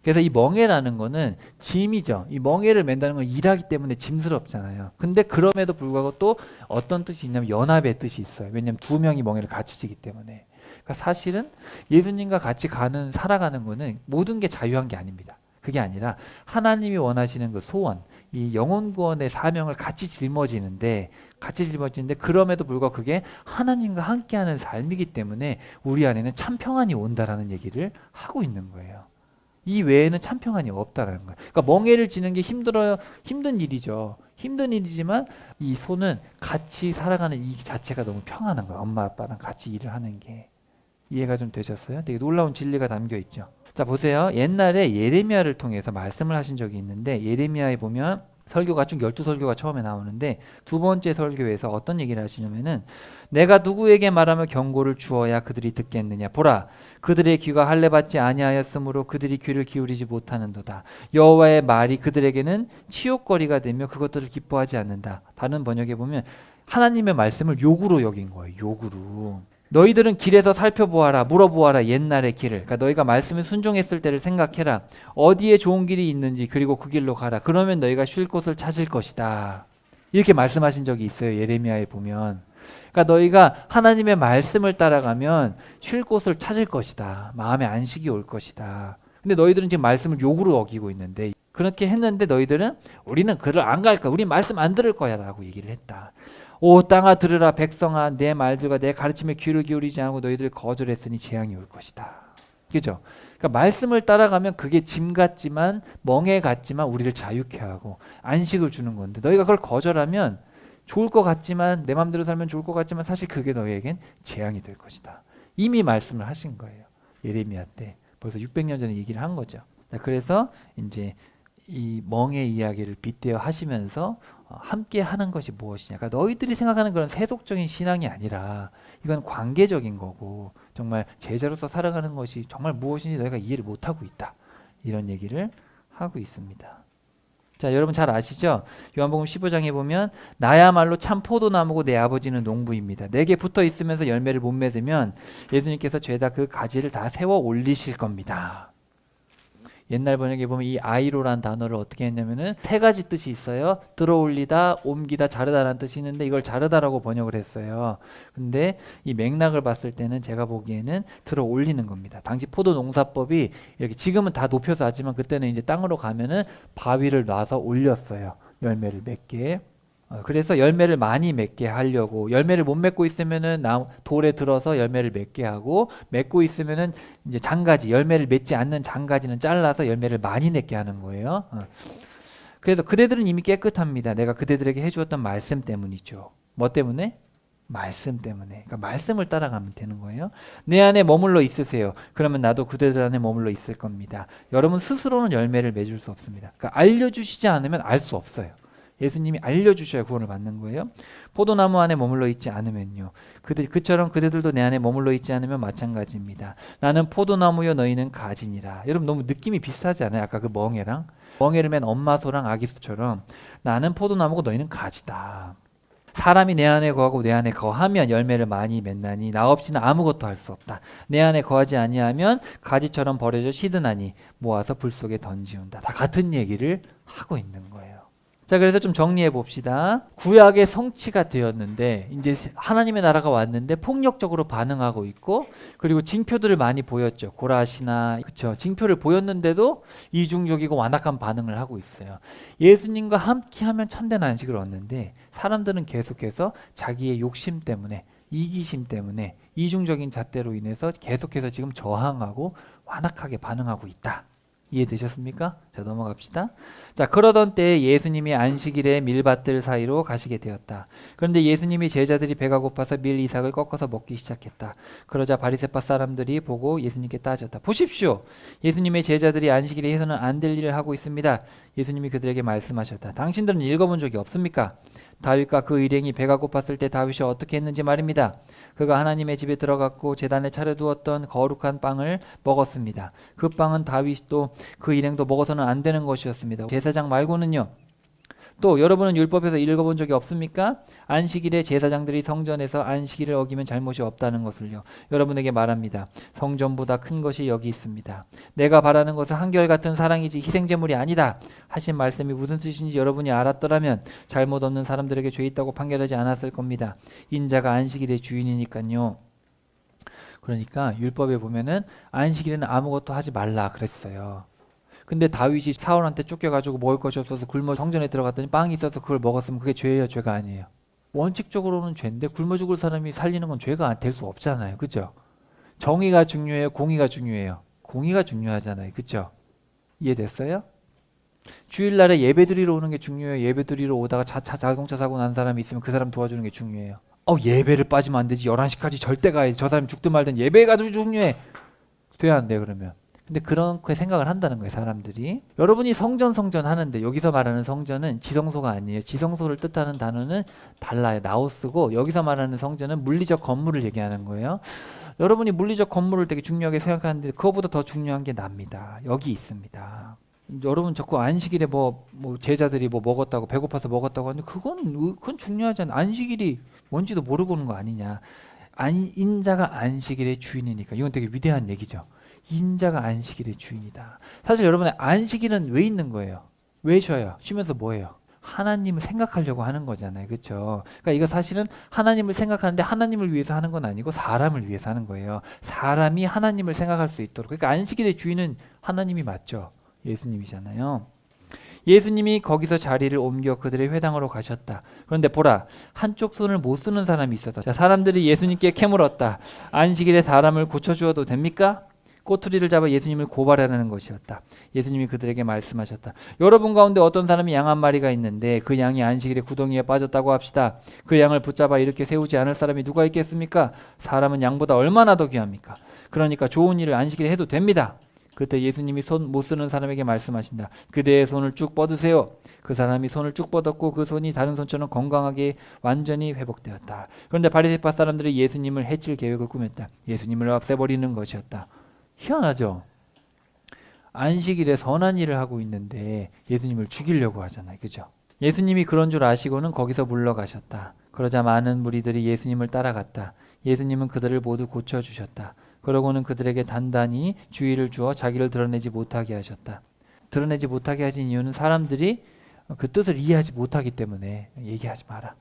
그래서 이 멍에라는 거는 짐이죠. 이 멍에를 맨다는 건 일하기 때문에 짐스럽잖아요. 근데 그럼에도 불구하고 또 어떤 뜻이 있냐면 연합의 뜻이 있어요. 왜냐하면 두 명이 멍에를 같이 지기 때문에. 그러니까 사실은 예수님과 같이 살아가는 거는 모든 게 자유한 게 아닙니다. 그게 아니라 하나님이 원하시는 그 소원, 이 영혼 구원의 사명을 같이 짊어지는데 그럼에도 불구하고 그게 하나님과 함께하는 삶이기 때문에 우리 안에는 참 평안이 온다라는 얘기를 하고 있는 거예요. 이 외에는 참 평안이 없다라는 거예요. 그러니까 멍에를 지는 게 힘들어요. 힘든 일이죠. 힘든 일이지만 이 소는 같이 살아가는 이 자체가 너무 평안한 거예요. 엄마 아빠랑 같이 일을 하는 게. 이해가 좀 되셨어요? 되게 놀라운 진리가 담겨 있죠. 자, 보세요. 옛날에 예레미야를 통해서 말씀을 하신 적이 있는데 예레미야에 보면 설교가 쭉 12설교가 처음에 나오는데 두 번째 설교에서 어떤 얘기를 하시냐면은 내가 누구에게 말하며 경고를 주어야 그들이 듣겠느냐. 보라, 그들의 귀가 할례받지 아니하였으므로 그들이 귀를 기울이지 못하는도다. 여호와의 말이 그들에게는 치욕거리가 되며 그것들을 기뻐하지 않는다. 다른 번역에 보면 하나님의 말씀을 욕으로 여긴 거예요. 욕으로. 너희들은 길에서 살펴보아라. 물어보아라. 옛날의 길을. 그러니까 너희가 말씀에 순종했을 때를 생각해라. 어디에 좋은 길이 있는지 그리고 그 길로 가라. 그러면 너희가 쉴 곳을 찾을 것이다. 이렇게 말씀하신 적이 있어요. 예레미야에 보면. 그러니까 너희가 하나님의 말씀을 따라가면 쉴 곳을 찾을 것이다. 마음의 안식이 올 것이다. 근데 너희들은 지금 말씀을 욕으로 어기고 있는데 그렇게 했는데 너희들은 우리는 그를 안 갈 거야. 우리 말씀 안 들을 거야 라고 얘기를 했다. 오 땅아 들으라. 백성아 내 말들과 내 가르침에 귀를 기울이지 않고 너희들이 거절했으니 재앙이 올 것이다. 그죠? 그러니까 말씀을 따라가면 그게 짐 같지만 멍해 같지만 우리를 자유케 하고 안식을 주는 건데 너희가 그걸 거절하면 좋을 것 같지만 내 마음대로 살면 좋을 것 같지만 사실 그게 너희에겐 재앙이 될 것이다. 이미 말씀을 하신 거예요. 예레미야 때. 벌써 600년 전에 얘기를 한 거죠. 그래서 이제 이 멍의 이야기를 빗대어 하시면서 함께 하는 것이 무엇이냐. 그러니까 너희들이 생각하는 그런 세속적인 신앙이 아니라 이건 관계적인 거고 정말 제자로서 살아가는 것이 정말 무엇인지 너희가 이해를 못하고 있다. 이런 얘기를 하고 있습니다. 자, 여러분 잘 아시죠? 요한복음 15장에 보면 나야말로 참 포도나무고 내 아버지는 농부입니다. 내게 붙어 있으면서 열매를 못 맺으면 예수님께서 죄다 그 가지를 다 세워 올리실 겁니다. 옛날 번역에 보면 이 아이로란 단어를 어떻게 했냐면은 세 가지 뜻이 있어요. 들어올리다, 옮기다, 자르다라는 뜻이 있는데 이걸 자르다라고 번역을 했어요. 근데 이 맥락을 봤을 때는 제가 보기에는 들어올리는 겁니다. 당시 포도 농사법이 이렇게 지금은 다 높여서 하지만 그때는 이제 땅으로 가면은 바위를 놔서 올렸어요. 열매를 맺게. 그래서 열매를 많이 맺게 하려고, 열매를 못 맺고 있으면은 돌에 들어서 열매를 맺게 하고, 맺고 있으면은 이제 장가지, 열매를 맺지 않는 장가지는 잘라서 열매를 많이 맺게 하는 거예요. 그래서 그대들은 이미 깨끗합니다. 내가 그대들에게 해주었던 말씀 때문이죠. 뭐 때문에? 말씀 때문에. 그러니까 말씀을 따라가면 되는 거예요. 내 안에 머물러 있으세요. 그러면 나도 그대들 안에 머물러 있을 겁니다. 여러분 스스로는 열매를 맺을 수 없습니다. 그러니까 알려주시지 않으면 알 수 없어요. 예수님이 알려주셔야 구원을 받는 거예요. 포도나무 안에 머물러 있지 않으면요. 그처럼 그대들도 내 안에 머물러 있지 않으면 마찬가지입니다. 나는 포도나무요 너희는 가지니라. 여러분 너무 느낌이 비슷하지 않아요? 아까 그 멍에랑. 멍에를 맨 엄마 소랑 아기 소처럼 나는 포도나무고 너희는 가지다. 사람이 내 안에 거하고 내 안에 거하면 열매를 많이 맺나니 나 없이는 아무것도 할 수 없다. 내 안에 거하지 아니하면 가지처럼 버려져 시드나니 모아서 불 속에 던지운다. 다 같은 얘기를 하고 있는 거예요. 자, 그래서 좀 정리해 봅시다. 구약의 성취가 되었는데 이제 하나님의 나라가 왔는데 폭력적으로 반응하고 있고, 그리고 징표들을 많이 보였죠. 고라시나 그쵸, 징표를 보였는데도 이중적이고 완악한 반응을 하고 있어요. 예수님과 함께하면 참된 안식을 얻는데 사람들은 계속해서 자기의 욕심 때문에, 이기심 때문에, 이중적인 잣대로 인해서 계속해서 지금 저항하고 완악하게 반응하고 있다. 이해되셨습니까? 자, 넘어갑시다. 자, 그러던 때에 예수님이 안식일에 밀밭들 사이로 가시게 되었다. 그런데 예수님이 제자들이 배가 고파서 밀 이삭을 꺾어서 먹기 시작했다. 그러자 바리새파 사람들이 보고 예수님께 따졌다. 보십시오. 예수님의 제자들이 안식일에 해서는 안 될 일을 하고 있습니다. 예수님이 그들에게 말씀하셨다. 당신들은 읽어본 적이 없습니까? 다윗과 그 일행이 배가 고팠을 때 다윗이 어떻게 했는지 말입니다. 그가 하나님의 집에 들어갔고 제단에 차려두었던 거룩한 빵을 먹었습니다. 그 빵은 다윗도 그 일행도 먹어서는 안 되는 것이었습니다. 제사장 말고는요. 또 여러분은 율법에서 읽어본 적이 없습니까? 안식일에 제사장들이 성전에서 안식일을 어기면 잘못이 없다는 것을요. 여러분에게 말합니다. 성전보다 큰 것이 여기 있습니다. 내가 바라는 것은 한결같은 사랑이지 희생제물이 아니다. 하신 말씀이 무슨 뜻인지 여러분이 알았더라면 잘못 없는 사람들에게 죄 있다고 판결하지 않았을 겁니다. 인자가 안식일의 주인이니까요. 그러니까 율법에 보면은 안식일에는 아무것도 하지 말라 그랬어요. 근데 다윗이 사울한테 쫓겨가지고 먹을 것이 없어서 굶어 성전에 들어갔더니 빵이 있어서 그걸 먹었으면 그게 죄예요, 죄가 아니에요? 원칙적으로는 죄인데 굶어 죽을 사람이 살리는 건 죄가 될 수 없잖아요, 그죠? 정의가 중요해요, 공의가 중요해요? 공의가 중요하잖아요, 그죠? 이해됐어요? 주일날에 예배 드리러 오는 게 중요해요? 예배 드리러 오다가 자동차 사고 난 사람이 있으면 그 사람 도와주는 게 중요해요? 예배를 빠지면 안 되지, 11시까지 절대 가야지, 저 사람이 죽든 말든 예배가 아주 중요해. 돼야 안 돼, 그러면. 근데 그렇게 생각을 한다는 거예요, 사람들이. 여러분이 성전 하는데 여기서 말하는 성전은 지성소가 아니에요. 지성소를 뜻하는 단어는 달라요. 나우스고 여기서 말하는 성전은 물리적 건물을 얘기하는 거예요. 여러분이 물리적 건물을 되게 중요하게 생각하는데 그거보다 더 중요한 게 납니다. 여기 있습니다. 여러분 자꾸 안식일에 뭐 제자들이 뭐 먹었다고 배고파서 먹었다고 하는데 그건 중요하지 않아. 안식일이 뭔지도 모르고 오는 거 아니냐. 인자가 안식일의 주인이니까 이건 되게 위대한 얘기죠. 인자가 안식일의 주인이다. 사실 여러분의 안식일은 왜 있는 거예요? 왜 쉬어요? 쉬면서 뭐 해요? 하나님을 생각하려고 하는 거잖아요. 그렇죠? 그러니까 이거 사실은 하나님을 생각하는데 하나님을 위해서 하는 건 아니고 사람을 위해서 하는 거예요. 사람이 하나님을 생각할 수 있도록. 그러니까 안식일의 주인은 하나님이 맞죠. 예수님이잖아요. 예수님이 거기서 자리를 옮겨 그들의 회당으로 가셨다. 그런데 보라, 한쪽 손을 못 쓰는 사람이 있었다. 자, 사람들이 예수님께 캐물었다. 안식일에 사람을 고쳐주어도 됩니까? 꼬투리를 잡아 예수님을 고발하라는 것이었다. 예수님이 그들에게 말씀하셨다. 여러분 가운데 어떤 사람이 양 한 마리가 있는데 그 양이 안식일에 구덩이에 빠졌다고 합시다. 그 양을 붙잡아 이렇게 세우지 않을 사람이 누가 있겠습니까? 사람은 양보다 얼마나 더 귀합니까? 그러니까 좋은 일을 안식일에 해도 됩니다. 그때 예수님이 손 못 쓰는 사람에게 말씀하신다. 그대의 손을 쭉 뻗으세요. 그 사람이 손을 쭉 뻗었고 그 손이 다른 손처럼 건강하게 완전히 회복되었다. 그런데 바리새파 사람들이 예수님을 해칠 계획을 꾸몄다. 예수님을 없애버리는 것이었다. 희한하죠? 안식일에 선한 일을 하고 있는데 예수님을 죽이려고 하잖아요. 그죠? 예수님이 그런 줄 아시고는 거기서 물러가셨다. 그러자 많은 무리들이 예수님을 따라갔다. 예수님은 그들을 모두 고쳐주셨다. 그러고는 그들에게 단단히 주의를 주어 자기를 드러내지 못하게 하셨다. 드러내지 못하게 하신 이유는 사람들이 그 뜻을 이해하지 못하기 때문에 얘기하지 마라.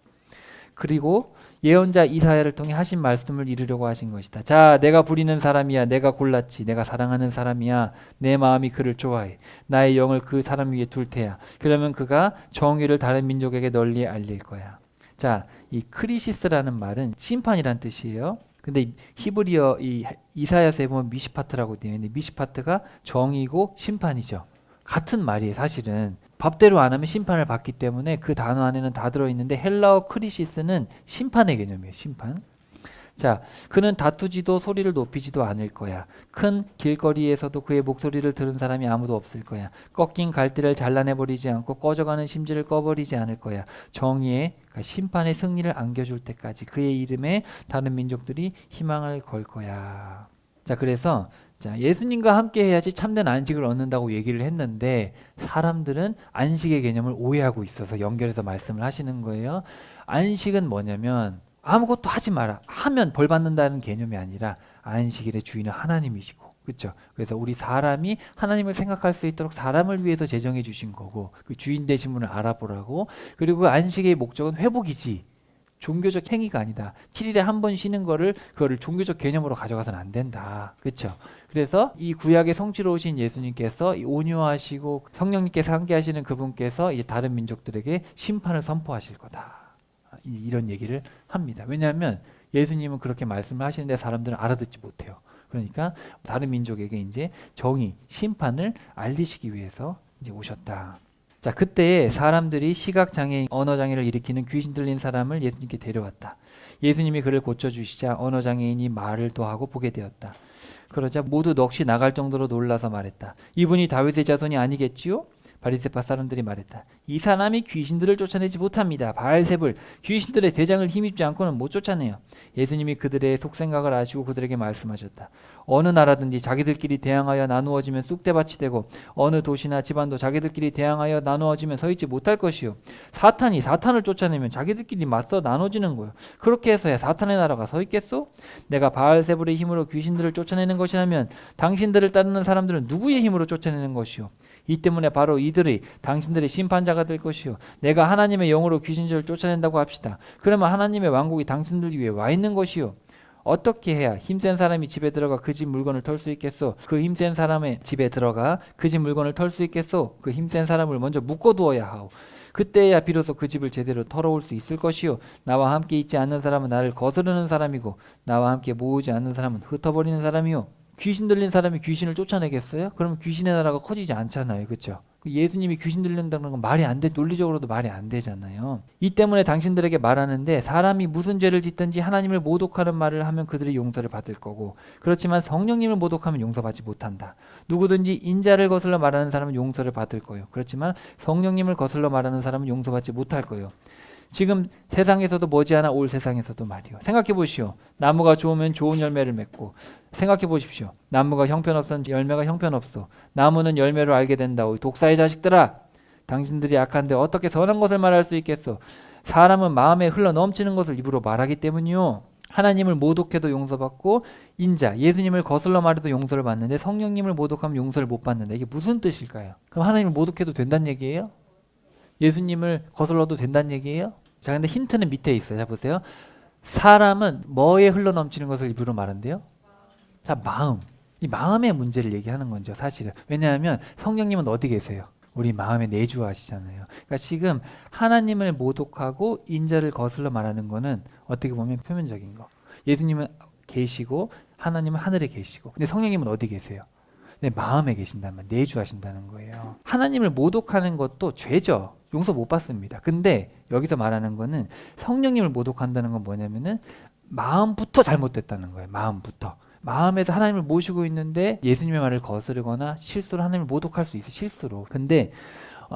그리고 예언자 이사야를 통해 하신 말씀을 이루려고 하신 것이다. 자, 내가 부리는 사람이야. 내가 골랐지. 내가 사랑하는 사람이야. 내 마음이 그를 좋아해. 나의 영을 그 사람 위에 둘 테야. 그러면 그가 정의를 다른 민족에게 널리 알릴 거야. 자, 이 크리시스라는 말은 심판이란 뜻이에요. 근데 히브리어 이 이사야서에 보면 미시파트라고 되어 있는데 미시파트가 정의고 심판이죠. 같은 말이에요. 사실은 법대로 안 하면 심판을 받기 때문에 그 단어 안에는 다 들어있는데 헬라어 크리시스는 심판의 개념이에요. 심판. 자, 그는 다투지도 소리를 높이지도 않을 거야. 큰 길거리에서도 그의 목소리를 들은 사람이 아무도 없을 거야. 꺾인 갈대를 잘라내버리지 않고 꺼져가는 심지를 꺼버리지 않을 거야. 정의의 그러니까 심판의 승리를 안겨줄 때까지 그의 이름에 다른 민족들이 희망을 걸 거야. 자, 그래서 자, 예수님과 함께 해야지 참된 안식을 얻는다고 얘기를 했는데 사람들은 안식의 개념을 오해하고 있어서 연결해서 말씀을 하시는 거예요. 안식은 뭐냐면 아무것도 하지 마라. 하면 벌 받는다는 개념이 아니라 안식일의 주인은 하나님이시고. 그렇죠? 그래서 우리 사람이 하나님을 생각할 수 있도록 사람을 위해서 제정해 주신 거고 그 주인 되신 분을 알아보라고. 그리고 그 안식의 목적은 회복이지. 종교적 행위가 아니다. 7일에 한 번 쉬는 그거를 종교적 개념으로 가져가서는 안 된다. 그렇죠? 그래서 이 구약의 성취로 오신 예수님께서 온유하시고 성령님께서 함께 하시는 그분께서 이제 다른 민족들에게 심판을 선포하실 거다. 이런 얘기를 합니다. 왜냐하면 예수님은 그렇게 말씀을 하시는데 사람들은 알아듣지 못해요. 그러니까 다른 민족에게 이제 정의, 심판을 알리시기 위해서 이제 오셨다. 자, 그때 사람들이 시각장애인, 언어장애를 일으키는 귀신 들린 사람을 예수님께 데려왔다. 예수님이 그를 고쳐주시자 언어장애인이 말을 더하고 보게 되었다. 그러자 모두 넋이 나갈 정도로 놀라서 말했다. 이분이 다윗의 자손이 아니겠지요? 바리새파 사람들이 말했다. 이 사람이 귀신들을 쫓아내지 못합니다. 바알세불, 귀신들의 대장을 힘입지 않고는 못 쫓아내요. 예수님이 그들의 속생각을 아시고 그들에게 말씀하셨다. 어느 나라든지 자기들끼리 대항하여 나누어지면 쑥대밭이 되고 어느 도시나 집안도 자기들끼리 대항하여 나누어지면 서있지 못할 것이요. 사탄이 사탄을 쫓아내면 자기들끼리 맞서 나눠지는 거요. 그렇게 해서야 사탄의 나라가 서있겠소? 내가 바알세불의 힘으로 귀신들을 쫓아내는 것이라면 당신들을 따르는 사람들은 누구의 힘으로 쫓아내는 것이요? 이 때문에 바로 이들이 당신들의 심판자가 될 것이요. 내가 하나님의 영으로 귀신들을 쫓아낸다고 합시다. 그러면 하나님의 왕국이 당신들 위에 와 있는 것이요. 어떻게 해야 힘센 사람이 집에 들어가 그 집 물건을 털 수 있겠소? 그 힘센 사람의 집에 들어가 그 집 물건을 털 수 있겠소? 그 힘센 사람을 먼저 묶어두어야 하오. 그때야 비로소 그 집을 제대로 털어올 수 있을 것이요. 나와 함께 있지 않는 사람은 나를 거스르는 사람이고 나와 함께 모으지 않는 사람은 흩어버리는 사람이요. 귀신 들린 사람이 귀신을 쫓아내겠어요? 그러면 귀신의 나라가 커지지 않잖아요. 그렇죠? 예수님이 귀신 들린다는 건 말이 안 돼. 논리적으로도 말이 안 되잖아요. 이 때문에 당신들에게 말하는데 사람이 무슨 죄를 짓든지 하나님을 모독하는 말을 하면 그들이 용서를 받을 거고 그렇지만 성령님을 모독하면 용서받지 못한다. 누구든지 인자를 거슬러 말하는 사람은 용서를 받을 거예요. 그렇지만 성령님을 거슬러 말하는 사람은 용서받지 못할 거예요. 지금 세상에서도 머지않아 올 세상에서도 말이요. 생각해 보시오. 나무가 좋으면 좋은 열매를 맺고 생각해 보십시오. 나무가 형편없으면 열매가 형편없어. 나무는 열매로 알게 된다오. 독사의 자식들아, 당신들이 악한데 어떻게 선한 것을 말할 수 있겠소? 사람은 마음에 흘러 넘치는 것을 입으로 말하기 때문이요. 하나님을 모독해도 용서받고 인자, 예수님을 거슬러 말해도 용서를 받는데 성령님을 모독하면 용서를 못 받는다. 이게 무슨 뜻일까요? 그럼 하나님을 모독해도 된다는 얘기예요? 예수님을 거슬러도 된다는 얘기예요? 자, 근데 힌트는 밑에 있어요. 자, 보세요. 사람은 뭐에 흘러 넘치는 것을 입으로 말한대요? 자, 마음. 이 마음의 문제를 얘기하는 거죠, 사실은. 왜냐하면 성령님은 어디 계세요? 우리 마음에 내주하시잖아요. 그러니까 지금 하나님을 모독하고 인자를 거슬러 말하는 거는 어떻게 보면 표면적인 거. 예수님은 계시고 하나님은 하늘에 계시고 근데 성령님은 어디 계세요? 내 마음에 계신다면 내주하신다는 거예요. 하나님을 모독하는 것도 죄죠. 용서 못 받습니다. 근데 여기서 말하는 거는 성령님을 모독한다는 건 뭐냐면은 마음부터 잘못됐다는 거예요. 마음부터. 마음에서 하나님을 모시고 있는데 예수님의 말을 거스르거나 실수로 하나님을 모독할 수 있어요. 실수로. 근데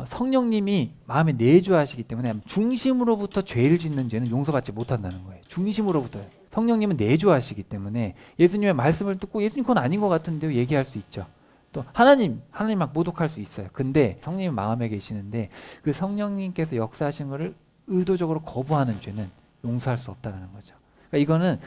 성령님이 마음에 내주하시기 때문에 중심으로부터 죄를 짓는 죄는 용서받지 못한다는 거예요. 중심으로부터. 성령님은 내주하시기 때문에 예수님의 말씀을 듣고 예수님 그건 아닌 것 같은데요. 얘기할 수 있죠. 또 하나님 막 모독할 수 있어요. 근데 성령님 마음에 계시는데 그 성령님께서 역사하신 것을 의도적으로 거부하는 죄는 용서할 수 없다는 거죠. 그러니까 이거는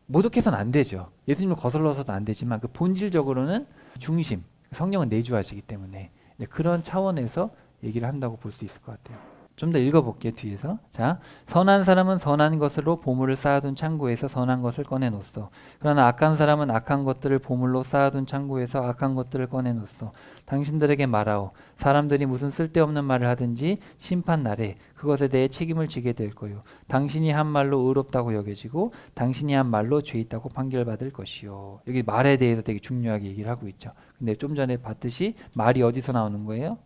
모독해서는 안 되죠. 예수님을 거슬러서도 안 되지만 그 본질적으로는 중심, 성령은 내주하시기 때문에 그런 차원에서 얘기를 한다고 볼 수 있을 것 같아요. 좀 더 읽어볼게요. 뒤에서. 자, 선한 사람은 선한 것으로 보물을 쌓아둔 창고에서 선한 것을 꺼내놓소. 그러나 악한 사람은 악한 것들을 보물로 쌓아둔 창고에서 악한 것들을 꺼내놓소. 당신들에게 말하오. 사람들이 무슨 쓸데없는 말을 하든지 심판 날에 그것에 대해 책임을 지게 될 거요. 당신이 한 말로 의롭다고 여겨지고 당신이 한 말로 죄 있다고 판결받을 것이요. 여기 말에 대해서 되게 중요하게 얘기를 하고 있죠. 근데 좀 전에 봤듯이 말이 어디서 나오는 거예요?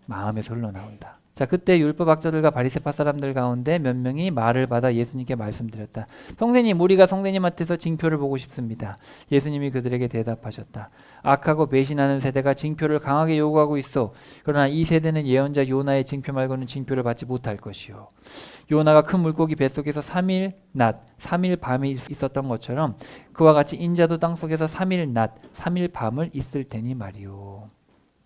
마음에서 흘러나온다. 자, 그때 율법학자들과 바리새파 사람들 가운데 몇 명이 말을 받아 예수님께 말씀드렸다. 선생님, 우리가 선생님한테서 징표를 보고 싶습니다. 예수님이 그들에게 대답하셨다. 악하고 배신하는 세대가 징표를 강하게 요구하고 있어. 그러나 이 세대는 예언자 요나의 징표 말고는 징표를 받지 못할 것이요. 요나가 큰 물고기 뱃속에서 3일 낮, 3일 밤이 있었던 것처럼 그와 같이 인자도 땅속에서 3일 낮, 3일 밤을 있을 테니 말이요.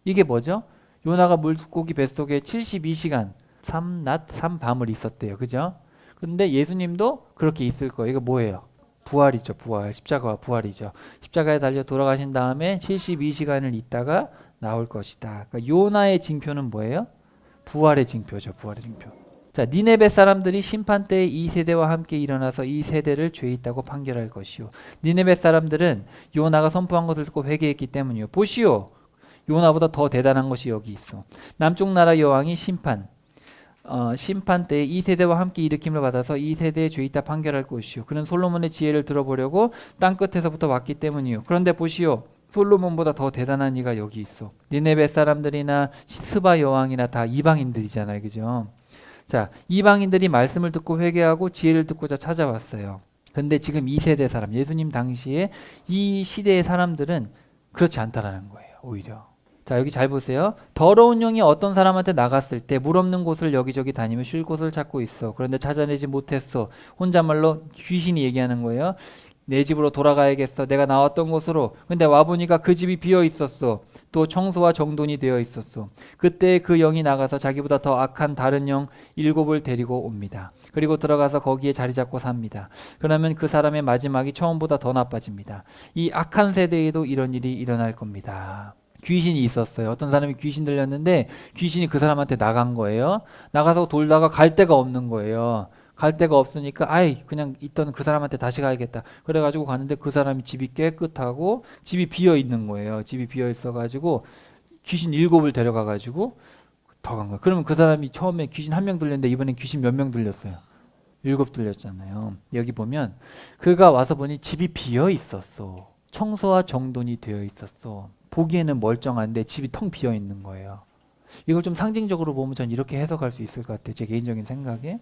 이게 뭐죠? 요나가 물고기 뱃속에 72시간 3낮 3밤을 있었대요. 그죠? 근데 예수님도 그렇게 있을 거예요. 이거 뭐예요? 부활이죠. 부활. 십자가와 부활이죠. 십자가에 달려 돌아가신 다음에 72시간을 있다가 나올 것이다. 그러니까 요나의 징표는 뭐예요? 부활의 징표죠. 부활의 징표. 자, 니네베 사람들이 심판 때에 이 세대와 함께 일어나서 이 세대를 죄 있다고 판결할 것이요. 니네베 사람들은 요나가 선포한 것을 듣고 회개했기 때문이요. 보시오. 요나보다 더 대단한 것이 여기 있어. 남쪽 나라 여왕이 심판 때에 이 세대와 함께 일으킴을 받아서 이 세대에 죄 있다 판결할 것이요. 그는 솔로몬의 지혜를 들어보려고 땅 끝에서부터 왔기 때문이요. 그런데 보시오. 솔로몬보다 더 대단한 이가 여기 있어. 니네베 사람들이나 스바 여왕이나 다 이방인들이잖아요. 그죠? 자, 이방인들이 말씀을 듣고 회개하고 지혜를 듣고자 찾아왔어요. 근데 지금 이 세대 사람, 예수님 당시에 이 시대의 사람들은 그렇지 않다라는 거예요. 오히려. 자, 여기 잘 보세요. 더러운 영이 어떤 사람한테 나갔을 때 물 없는 곳을 여기저기 다니며 쉴 곳을 찾고 있어. 그런데 찾아내지 못했어. 혼잣말로 귀신이 얘기하는 거예요. 내 집으로 돌아가야겠어. 내가 나왔던 곳으로. 근데 와보니까 그 집이 비어 있었어. 또 청소와 정돈이 되어 있었어. 그때 그 영이 나가서 자기보다 더 악한 다른 영 7을 데리고 옵니다. 그리고 들어가서 거기에 자리 잡고 삽니다. 그러면 그 사람의 마지막이 처음보다 더 나빠집니다. 이 악한 세대에도 이런 일이 일어날 겁니다. 귀신이 있었어요. 어떤 사람이 귀신 들렸는데 귀신이 그 사람한테 나간 거예요. 나가서 돌다가 갈 데가 없는 거예요. 갈 데가 없으니까 그냥 있던 그 사람한테 다시 가야겠다. 그래가지고 갔는데 그 사람이 집이 깨끗하고 집이 비어 있는 거예요. 집이 비어 있어가지고 귀신 7을 데려가가지고 더 간 거예요. 그러면 그 사람이 처음에 귀신 1명 들렸는데 이번엔 귀신 몇 명 들렸어요? 7 들렸잖아요. 여기 보면 그가 와서 보니 집이 비어 있었어. 청소와 정돈이 되어 있었어. 보기에는 멀쩡한데 집이 텅 비어 있는 거예요. 이걸 좀 상징적으로 보면 전 이렇게 해석할 수 있을 것 같아요. 제 개인적인 생각에.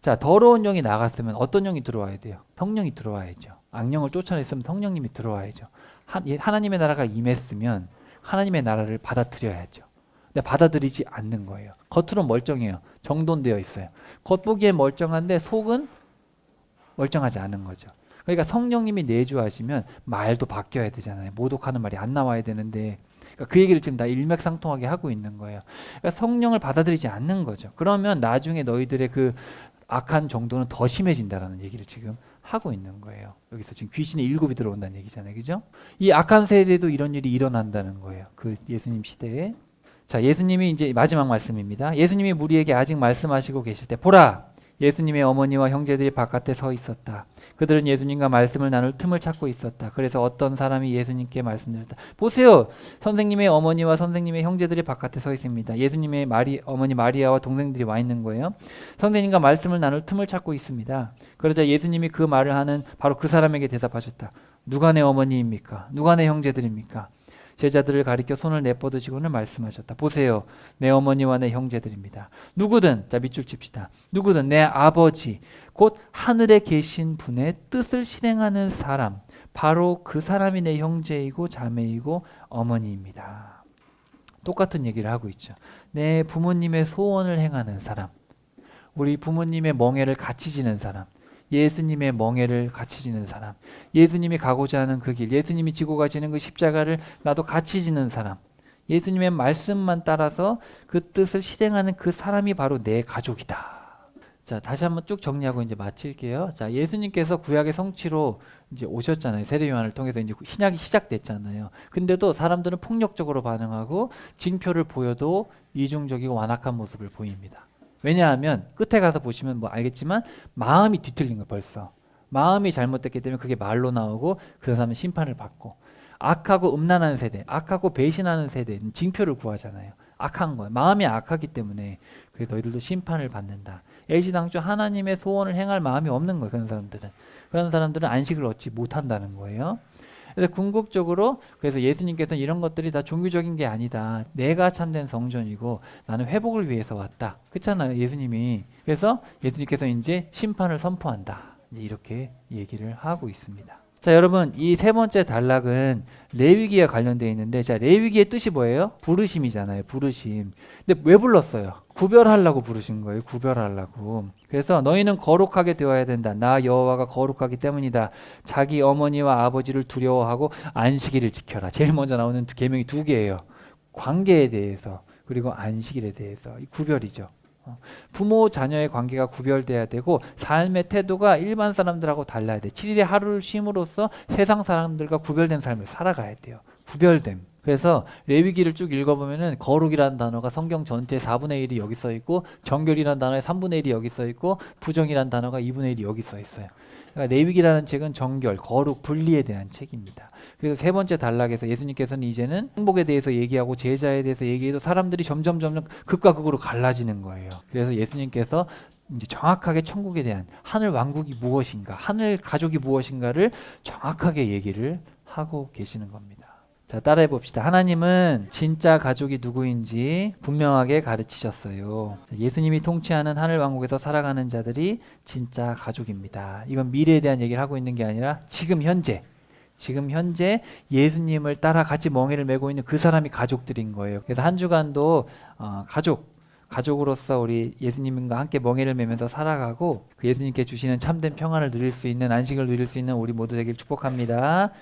자, 더러운 영이 나갔으면 어떤 영이 들어와야 돼요? 성령이 들어와야죠. 악령을 쫓아냈으면 성령님이 들어와야죠. 하나님의 나라가 임했으면 하나님의 나라를 받아들여야죠. 근데 받아들이지 않는 거예요. 겉으로 멀쩡해요. 정돈되어 있어요. 겉보기엔 멀쩡한데 속은 멀쩡하지 않은 거죠. 그러니까 성령님이 내주하시면 말도 바뀌어야 되잖아요. 모독하는 말이 안 나와야 되는데 그러니까 그 얘기를 지금 다 일맥상통하게 하고 있는 거예요. 그러니까 성령을 받아들이지 않는 거죠. 그러면 나중에 너희들의 그 악한 정도는 더 심해진다라는 얘기를 지금 하고 있는 거예요. 여기서 지금 귀신의 7이 들어온다는 얘기잖아요. 그죠? 이 악한 세대도 이런 일이 일어난다는 거예요. 그 예수님 시대에. 자, 예수님이 이제 마지막 말씀입니다. 예수님이 무리에게 아직 말씀하시고 계실 때 보라! 예수님의 어머니와 형제들이 바깥에 서 있었다. 그들은 예수님과 말씀을 나눌 틈을 찾고 있었다. 그래서 어떤 사람이 예수님께 말씀드렸다. 보세요. 선생님의 어머니와 선생님의 형제들이 바깥에 서 있습니다. 예수님의 어머니 마리아와 동생들이 와 있는 거예요. 선생님과 말씀을 나눌 틈을 찾고 있습니다. 그러자 예수님이 그 말을 하는 바로 그 사람에게 대답하셨다. 누가 내 어머니입니까? 누가 내 형제들입니까? 제자들을 가리켜 손을 내뻗으시고는 말씀하셨다. 보세요. 내 어머니와 내 형제들입니다. 누구든, 자 밑줄 칩시다. 누구든 내 아버지, 곧 하늘에 계신 분의 뜻을 실행하는 사람, 바로 그 사람이 내 형제이고 자매이고 어머니입니다. 똑같은 얘기를 하고 있죠. 내 부모님의 소원을 행하는 사람, 우리 부모님의 멍에를 같이 지는 사람, 예수님의 멍에를 같이 지는 사람, 예수님이 가고자 하는 그 길, 예수님이 지고 가시는 그 십자가를 나도 같이 지는 사람, 예수님의 말씀만 따라서 그 뜻을 실행하는 그 사람이 바로 내 가족이다. 자, 다시 한번 쭉 정리하고 이제 마칠게요. 자, 예수님께서 구약의 성취로 이제 오셨잖아요. 세례 요한을 통해서 이제 신약이 시작됐잖아요. 근데도 사람들은 폭력적으로 반응하고 징표를 보여도 이중적이고 완악한 모습을 보입니다. 왜냐하면 끝에 가서 보시면 뭐 알겠지만 마음이 뒤틀린 거예요. 벌써 마음이 잘못됐기 때문에 그게 말로 나오고 그 사람은 심판을 받고, 악하고 음란한 세대, 악하고 배신하는 세대는 징표를 구하잖아요. 악한 거야. 마음이 악하기 때문에 그래서 너희들도 심판을 받는다. 애시당초 하나님의 소원을 행할 마음이 없는 거예요. 그런 사람들은 안식을 얻지 못한다는 거예요. 그래서 궁극적으로 그래서 예수님께서는 이런 것들이 다 종교적인 게 아니다. 내가 참된 성전이고 나는 회복을 위해서 왔다. 그렇잖아요, 예수님이. 그래서 예수님께서 이제 심판을 선포한다. 이제 이렇게 얘기를 하고 있습니다. 자, 여러분, 이 세 번째 단락은 레위기와 관련되어 있는데, 자, 레위기의 뜻이 뭐예요? 부르심이잖아요. 부르심. 근데 왜 불렀어요? 구별하려고 부르신 거예요. 구별하려고. 그래서 너희는 거룩하게 되어야 된다. 나 여호와가 거룩하기 때문이다. 자기 어머니와 아버지를 두려워하고 안식일을 지켜라. 제일 먼저 나오는 계명이 두 개예요. 관계에 대해서 그리고 안식일에 대해서. 이 구별이죠. 부모 자녀의 관계가 구별돼야 되고 삶의 태도가 일반 사람들하고 달라야 돼. 7일의 하루를 쉼으로써 세상 사람들과 구별된 삶을 살아가야 돼요. 구별됨. 그래서 레위기를 쭉 읽어보면은 거룩이라는 단어가 성경 전체의 4분의 1이 여기 써 있고, 정결이라는 단어의 3분의 1이 여기 써 있고, 부정이라는 단어가 2분의 1이 여기 써 있어요. 그러니까 레위기라는 책은 정결, 거룩, 분리에 대한 책입니다. 그래서 세 번째 단락에서 예수님께서는 이제는 행복에 대해서 얘기하고 제자에 대해서 얘기해도 사람들이 점점 극과 극으로 갈라지는 거예요. 그래서 예수님께서 이제 정확하게 천국에 대한, 하늘 왕국이 무엇인가, 하늘 가족이 무엇인가를 정확하게 얘기를 하고 계시는 겁니다. 자, 따라해 봅시다. 하나님은 진짜 가족이 누구인지 분명하게 가르치셨어요. 예수님이 통치하는 하늘 왕국에서 살아가는 자들이 진짜 가족입니다. 이건 미래에 대한 얘기를 하고 있는 게 아니라 지금 현재 예수님을 따라 같이 멍에를 메고 있는 그 사람이 가족들인 거예요. 그래서 한 주간도 가족으로서 우리 예수님과 함께 멍에를 메면서 살아가고 그 예수님께 주시는 참된 평안을 누릴 수 있는, 안식을 누릴 수 있는 우리 모두 되길 축복합니다.